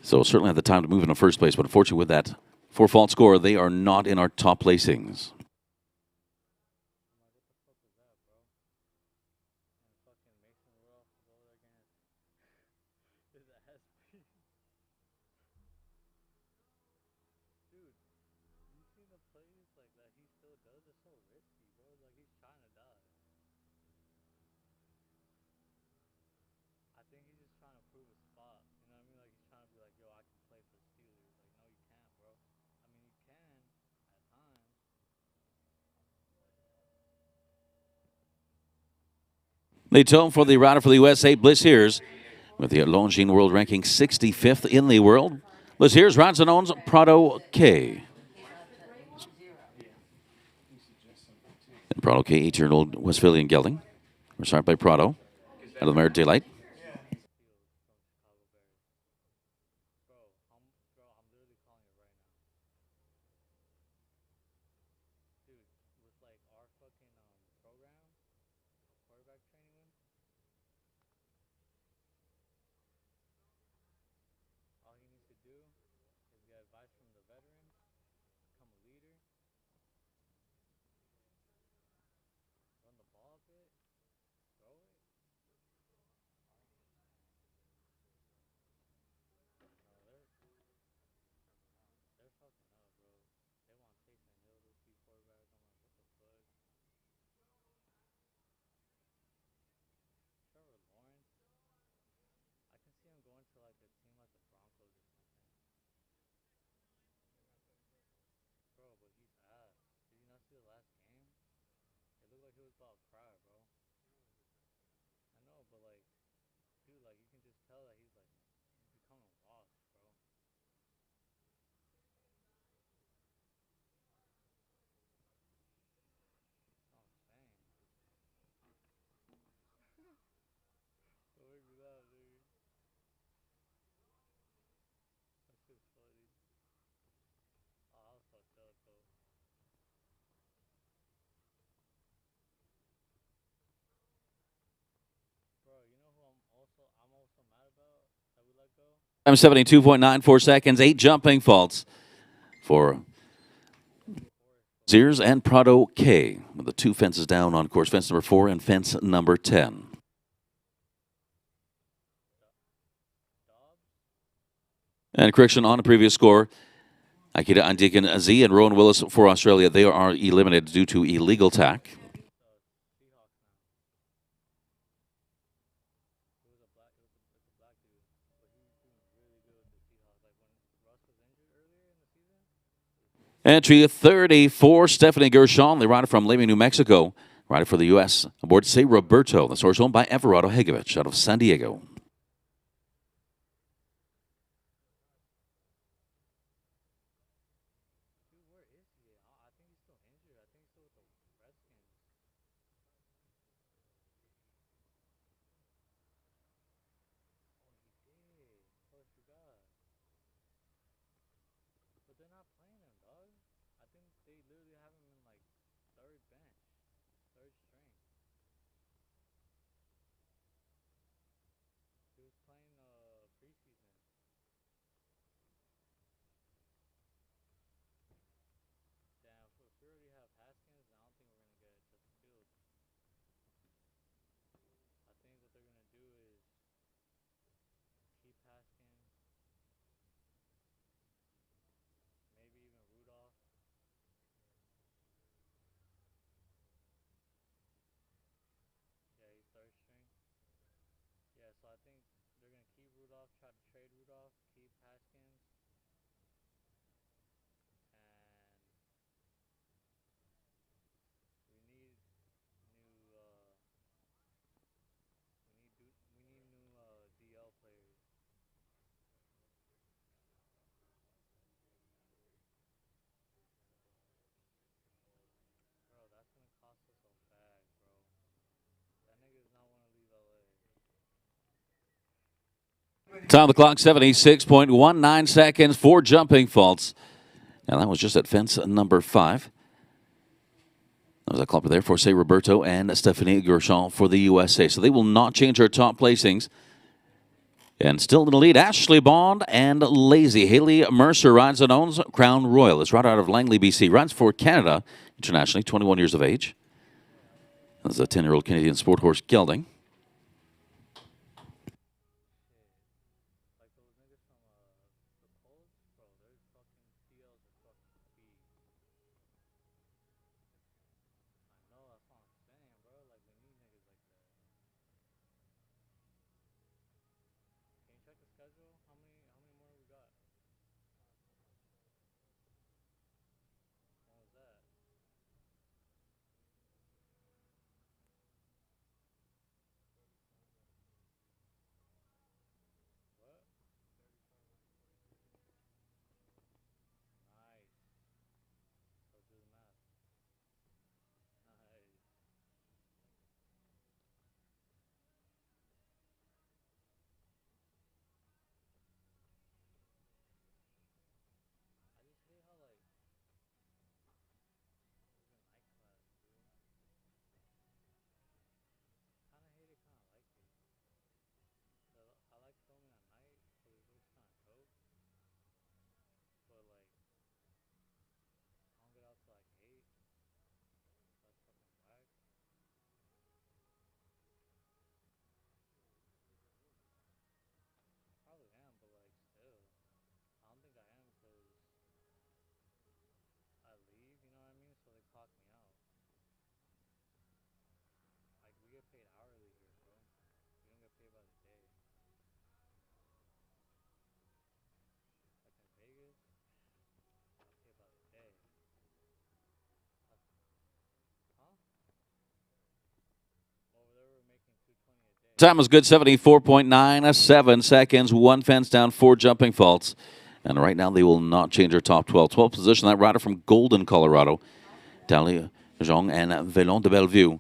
So certainly had the time to move in the first place, but unfortunately with that 4-fault score, they are not in our top placings. They tone for the rider for the USA, Bliss Hears, with the Longines World ranking 65th in the world. Bliss Hears rides and owns Prado K. And Prado K, 18-year-old Westphalian gelding. We're started by Prado out of the mare Daylight. Time 72.94 seconds, 8 jumping faults for Sears and Prado K, with the 2 fences down on course fence number 4 and fence number 10. And correction on the previous score, Akita Andikan Z and Rowan Willis for Australia, they are eliminated due to illegal tack. Entry 34, Stephanie Gershon, the rider from Lima, New Mexico. Rider for the U.S. aboard Say Roberto, the source owned by Everardo Hegovich out of San Diego. Time of the clock, 76.19 seconds, 4 jumping faults. And that was just at fence number 5. That was a clumper there for Say Roberto and Stephanie Gershon for the USA. So they will not change our top placings And still in the lead, Ashley Bond and Lazy. Haley Mercer rides and owns Crown Royal. It's right out of Langley, BC. Rides for Canada internationally, 21 years of age. That's a 10-year-old Canadian sport horse gelding. Time was good, 74.97 seconds. One fence down, 4 jumping faults. And right now they will not change their top 12. 12th position, that rider from Golden, Colorado. Dali Jong and Velon de Bellevue.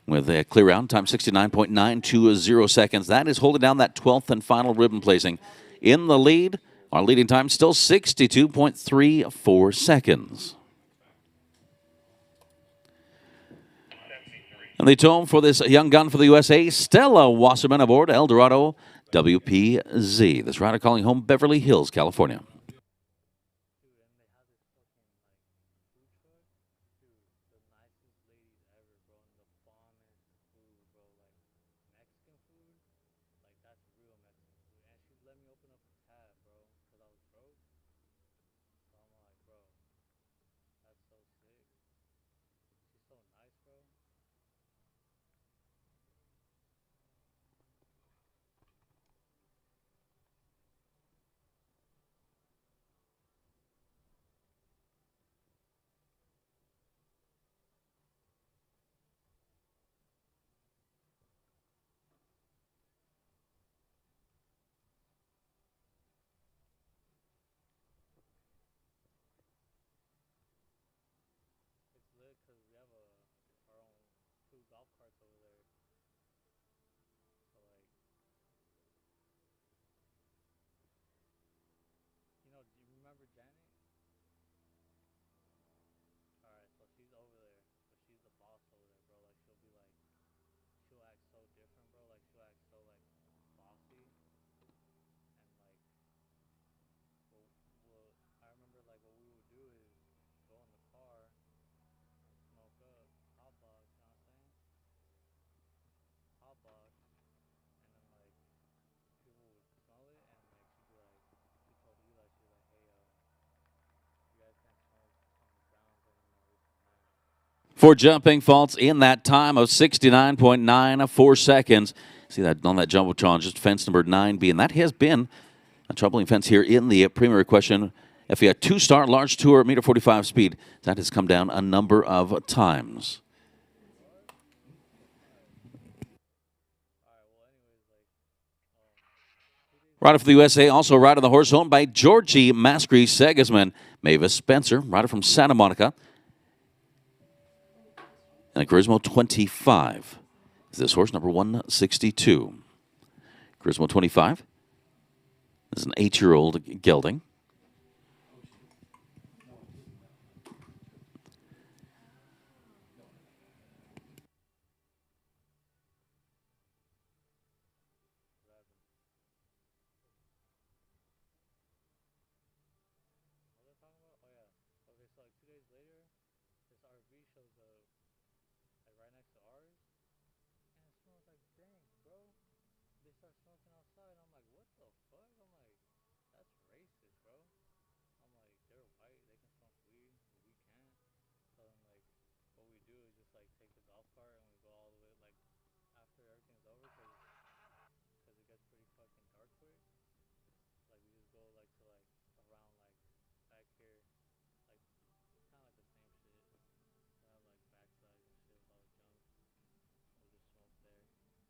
With a clear round, time 69.920 seconds. That is holding down that 12th and final ribbon placing. In the lead, our leading time still 62.34 seconds. And the tone for this young gun for the USA, Stella Wasserman aboard Eldorado WPZ. This rider calling home Beverly Hills, California. For jumping faults in that time of 69.94 seconds. See that on that Jumbotron, just fence number 9B. And that has been a troubling fence here in the Premier Equestrian FEI 2-star large tour, meter 45 speed. That has come down a number of times. Rider for the USA, also rider the horse owned by Georgie Mascree Segisman. Mavis Spencer, rider from Santa Monica. And a Charisma 25 is this horse, number 162. Charisma 25 is an 8-year-old gelding. shows up like right next to ours, and it smells like dank, bro. They start smoking outside. I'm like, what the fuck? I'm like, that's racist, bro. I'm like, they're white, they can smoke weed, but we can't. So then, like, what we do is just like take the golf cart and we go all the way like after everything's over, cause it gets pretty fucking dark quick. Like we just go like to like around like back here, like kind of like the same shit. We have like backsides and shit with all the junk.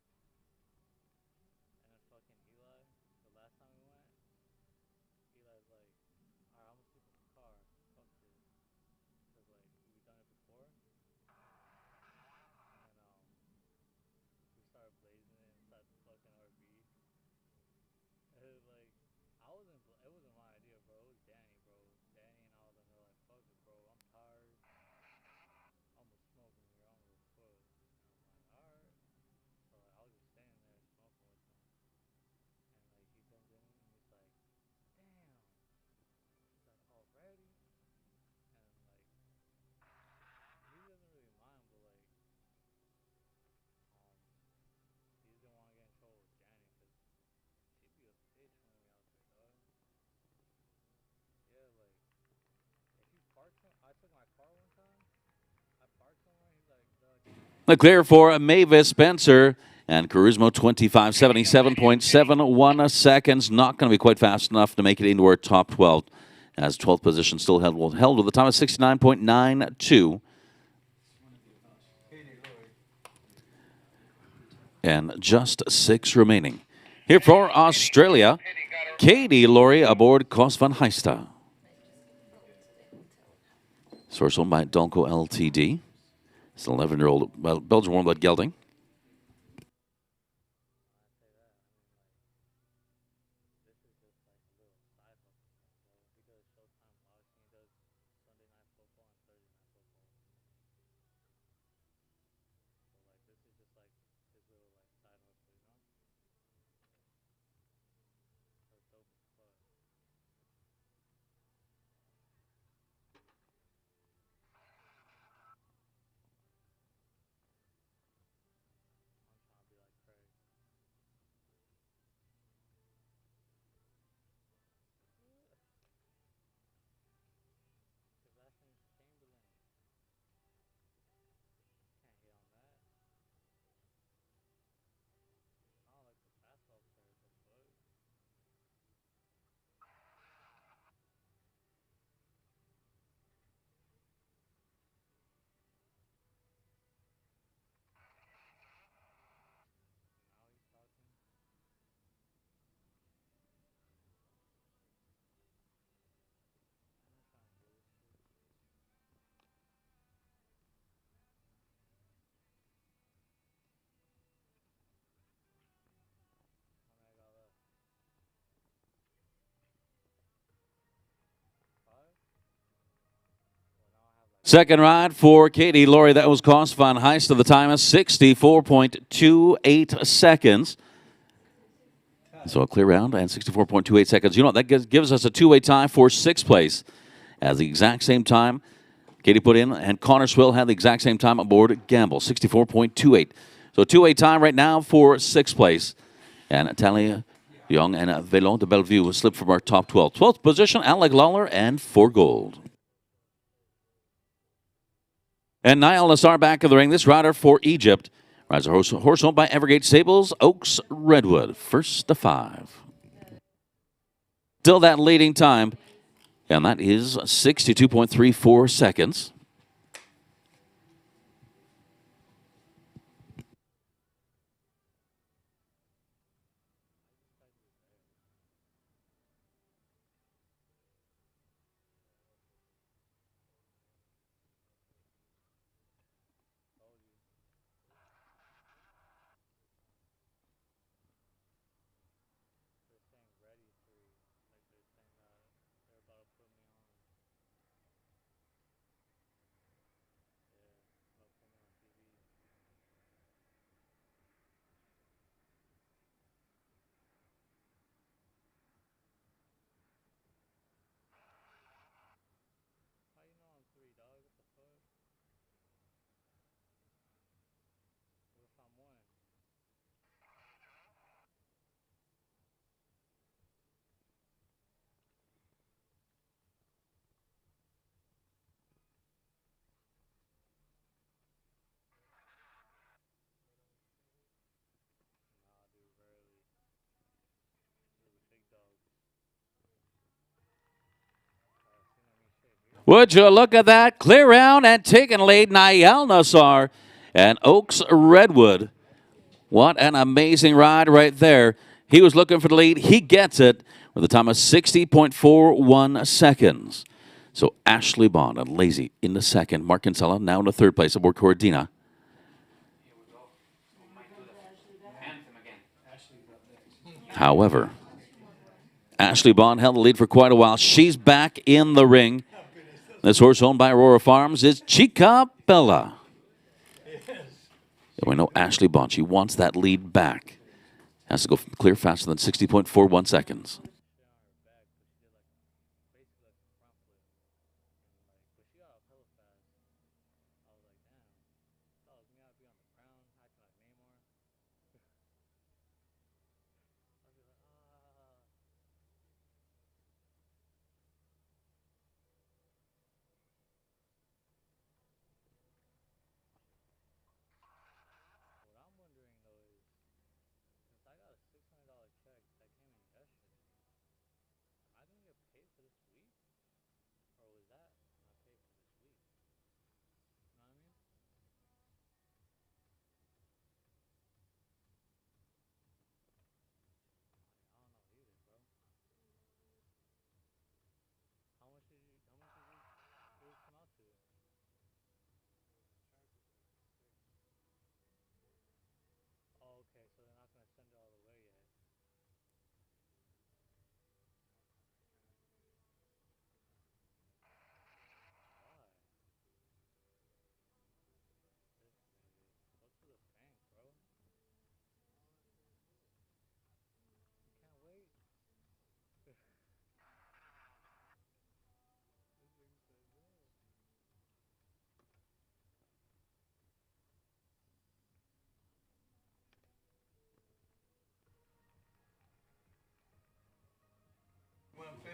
We'll just smoke there. And then fucking Eli, the last time we went, Eli's like, alright, I'm gonna sleep in the car. Fuck this. Cause like we done it before. And then we started blazing it inside the fucking RV. And it was like it wasn't my idea, bro. It was Danny, bro. Danny and all of them were like, fuck it, bro. I'm tired. I'm gonna smoke in here. I'm gonna put. And I'm like, alright. So like, I was just standing there smoking with him. And like he comes in and he's like, damn. He's like, already? And like he doesn't really mind, but like um he just didn't want to get in trouble with Danny because she'd be a bitch when we out there, dog. Yeah, like if you park I took my car one time. I parked somewhere. He's like, The clear for Mavis Spencer and Carismo 2577.71 seconds. Not going to be quite fast enough to make it into our top 12. As 12th position still held with a time of 69.92. And just 6 remaining. Here for Australia, Katie Laurie aboard Kos van Heijsta. Source owned by Dalco Ltd. It's an 11-year-old Belgian warm blood gelding. Second ride for Katie Laurie. That was Kos van Heijsta. The time is 64.28 seconds. So a clear round and 64.28 seconds. You know, that gives us a two-way tie for 6th place. At the exact same time Katie put in, and Connor Swill had the exact same time aboard Gamble, 64.28. So a two-way time right now for 6th place. And Talia Young and Velon de Bellevue will slip from our top 12. 12th position, Alec Lawler and 4 gold. And Niall Nassar back in the ring. This rider for Egypt rides a horse owned by Evergate Stables, Oaks Redwood. First to 5. Still that leading time, and that is 62.34 seconds. Would you look at that? Clear round and taking lead, Niall Nassar and Oaks Redwood. What an amazing ride right there. He was looking for the lead. He gets it with a time of 60.41 seconds. So Ashley Bond and Lazy in the second. Mark Kinsella now in the third place aboard Cordina. However, Ashley Bond held the lead for quite a while. She's back in the ring. This horse owned by Aurora Farms is Chica Bella. And we know Ashley Bond, she wants that lead back. Has to go clear faster than 60.41 seconds.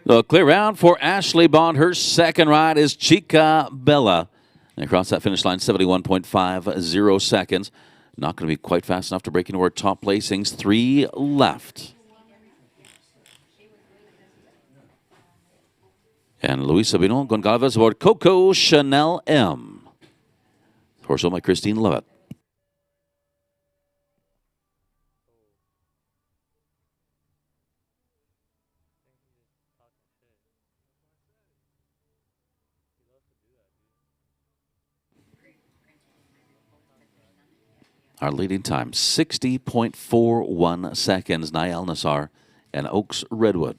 So clear round for Ashley Bond. Her second ride is Chica Bella. And across that finish line, 71.50 seconds. Not going to be quite fast enough to break into our top placings. 3 left. And Luis Sabino Gonçalves aboard Coco Chanel M. Horse owned by Christine Lovett. Our leading time, 60.41 seconds. Niall Nassar and Oaks Redwood.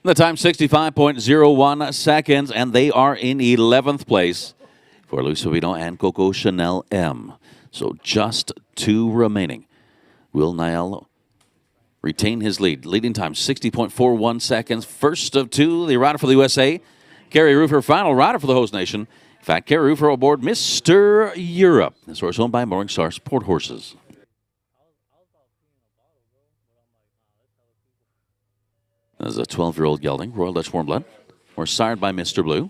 The time 65.01 seconds, and they are in 11th place for Luis Sabino and Coco Chanel M. So just 2 remaining. Will Niall retain his lead? Leading time 60.41 seconds. First of 2, the rider for the USA, Carrie Roofer, final rider for the host nation. In fact, Carrie Roofer aboard Mr. Europe. This horse owned by Morningstar Sport Horses. There's a 12-year-old gelding, Royal Dutch Warm Blood. We're sired by Mr. Blue.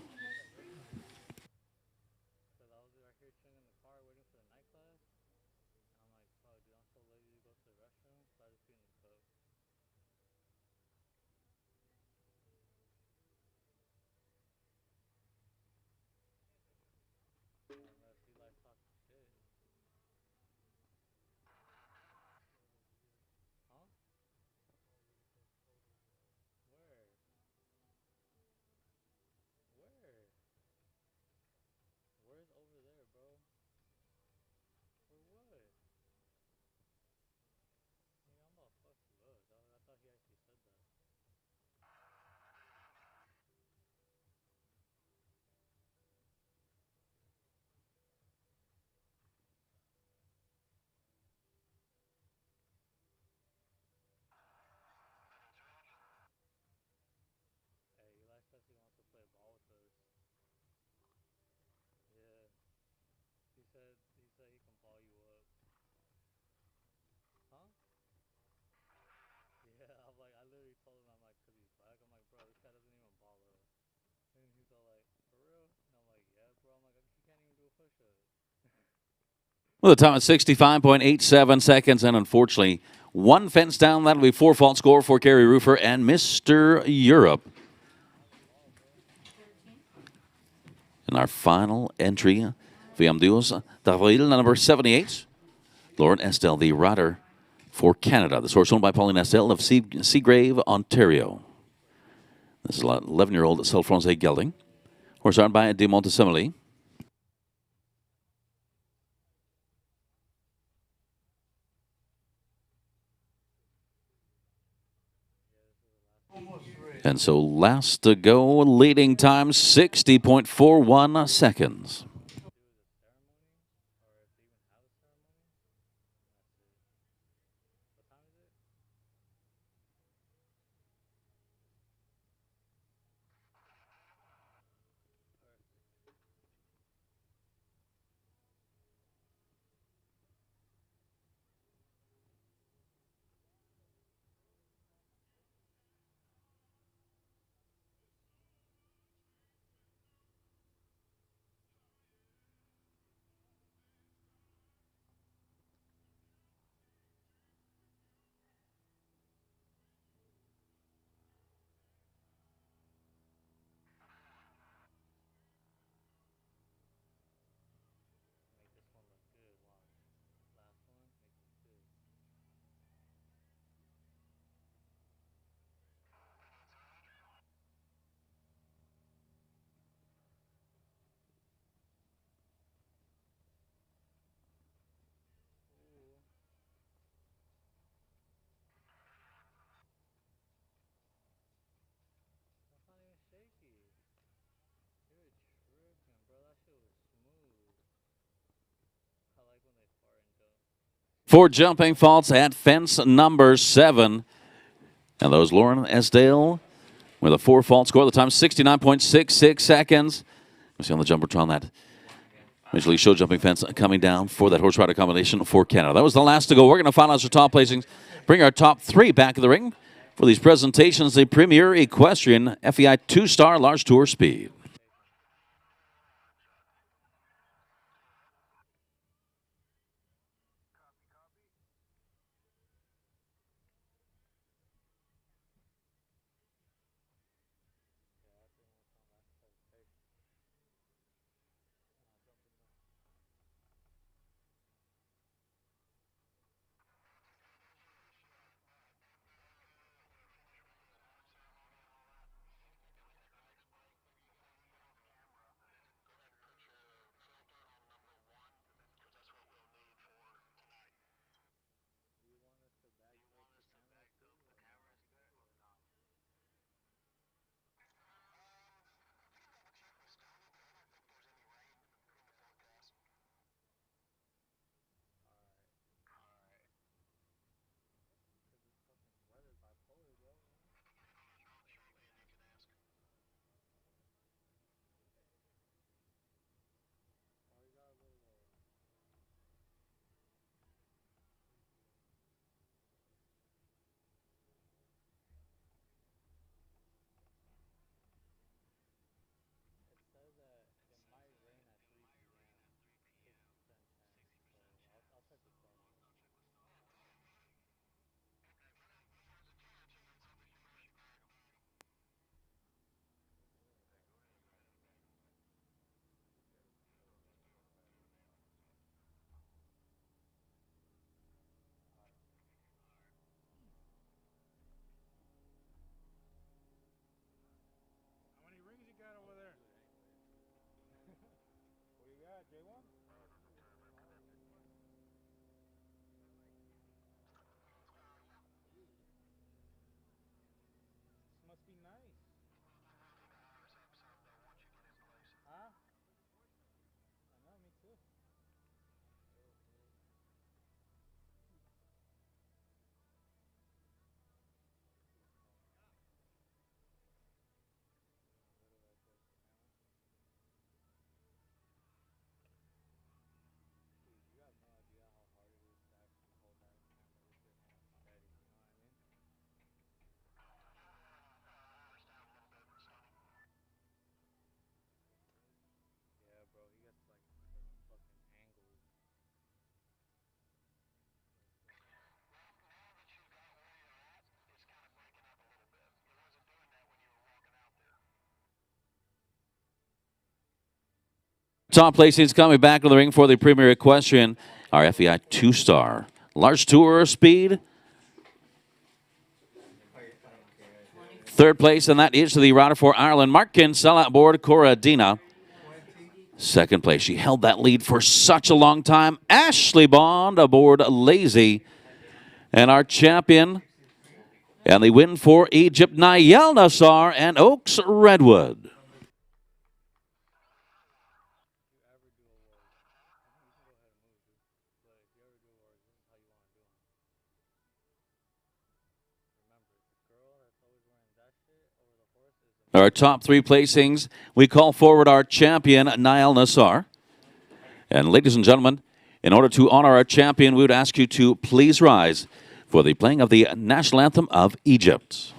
With a time of 65.87 seconds, and unfortunately, one fence down. That'll be 4 fault score for Kerry Roofer and Mr. Europe. In our final entry, VM Duos d'Avril, number 78, Lauren Estelle, the rider for Canada. The source owned by Pauline Estelle of Seagrave, Ontario. This is 11-year-old Selfronze Gelding. Horse owned by De Montesemeli. And so last to go, leading time 60.41 seconds. For jumping faults at fence number 7. And those Lauren Estelle with a 4 fault score. The time 69.66 seconds. We see on the Jumbotron that Major League show jumping fence coming down for that horse rider combination for Canada. That was the last to go. We're going to finalize our top placings. Bring our top 3 back of the ring for these presentations. The Premier Equestrian FEI 2-star Large Tour Speed. Top placings coming back to the ring for the Premier Equestrian, our FEI 2-star. Large Tour Speed. Third place, and that is the rider for Ireland, Mark Kinsella aboard Corradina. Second place, she held that lead for such a long time. Ashley Bond aboard Lazy. And our champion, and the win for Egypt, Nayel Nassar and Oaks Redwood. Our top 3 placings, we call forward our champion, Nayel Nassar. And ladies and gentlemen, in order to honor our champion, we would ask you to please rise for the playing of the national anthem of Egypt.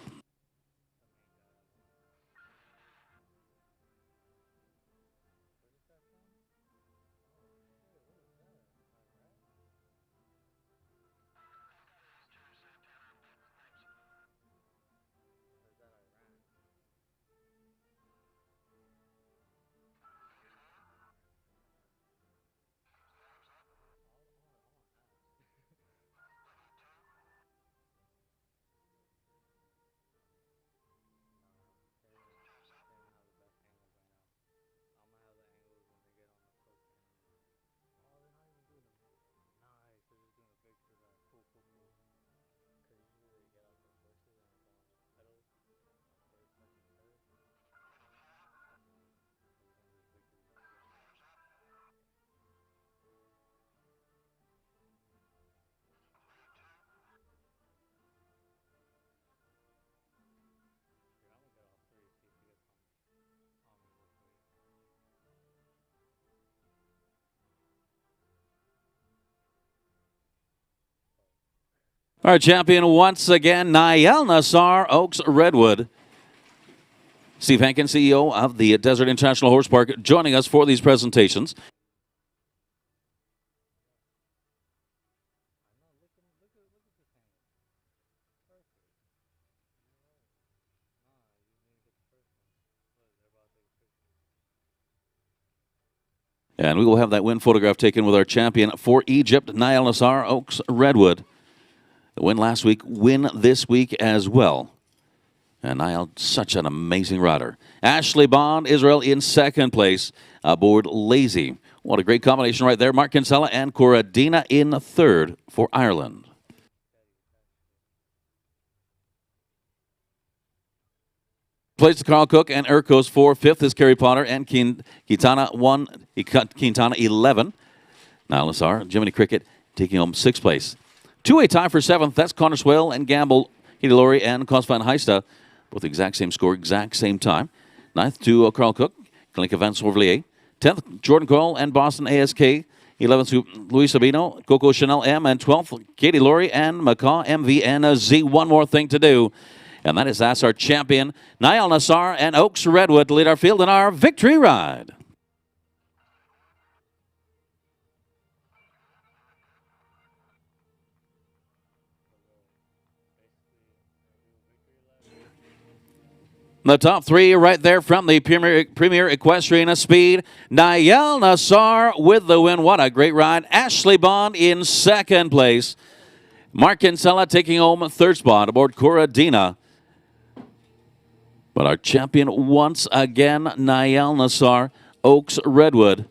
Our champion once again, Nayel Nassar, Oaks Redwood. Steve Hankin, CEO of the Desert International Horse Park, joining us for these presentations. And we will have that win photograph taken with our champion for Egypt, Nayel Nassar, Oaks Redwood. The win last week, win this week as well. And Nayel, such an amazing rider. Ashley Bond, Israel in second place aboard Lazy. What a great combination right there. Mark Kinsella and Corradina in third for Ireland. Plays to Carl Cook and Urkos for fifth is Kerry Potter and Quintana 11. Nayel Nassar, Jiminy Cricket taking home sixth place. Two-way tie for seventh. That's Connor Swale and Gamble, Katie Laurie and Cos van Heista. Both the exact same score, exact same time. Ninth to Carl Cook, Clinic Van Sorvelier. 10th, Jordan Coyle and Boston ASK. 11th to Luis Sabino, Coco Chanel M. And 12th, Katie Laurie and Macaw MVNZ. One more thing to do. And that is that's our champion, Nayel Nassar and Oaks Redwood to lead our field in our victory ride. The top 3 right there from the Premier Equestrian Speed. Nayel Nassar with the win. What a great ride. Ashley Bond in second place. Mark Kinsella taking home third spot aboard Corradina. But our champion once again, Nayel Nassar, Oaks Redwood.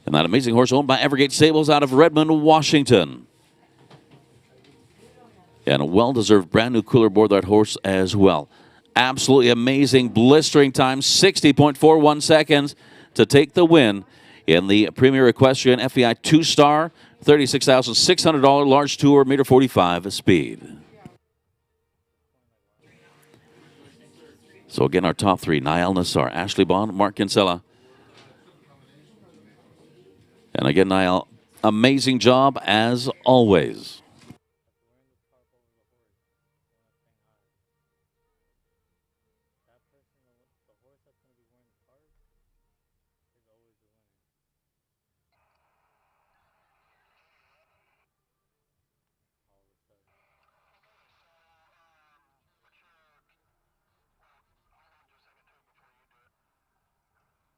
And that amazing horse owned by Evergate Stables out of Redmond, Washington. And a well-deserved brand new cooler aboard that horse as well. Absolutely amazing, blistering time, 60.41 seconds to take the win in the Premier Equestrian FEI 2-star, $36,600 large tour, meter 45 speed. So again, our top 3, Nayel Nassar, Ashley Bond, Mark Kinsella. And again, Nayel, amazing job as always.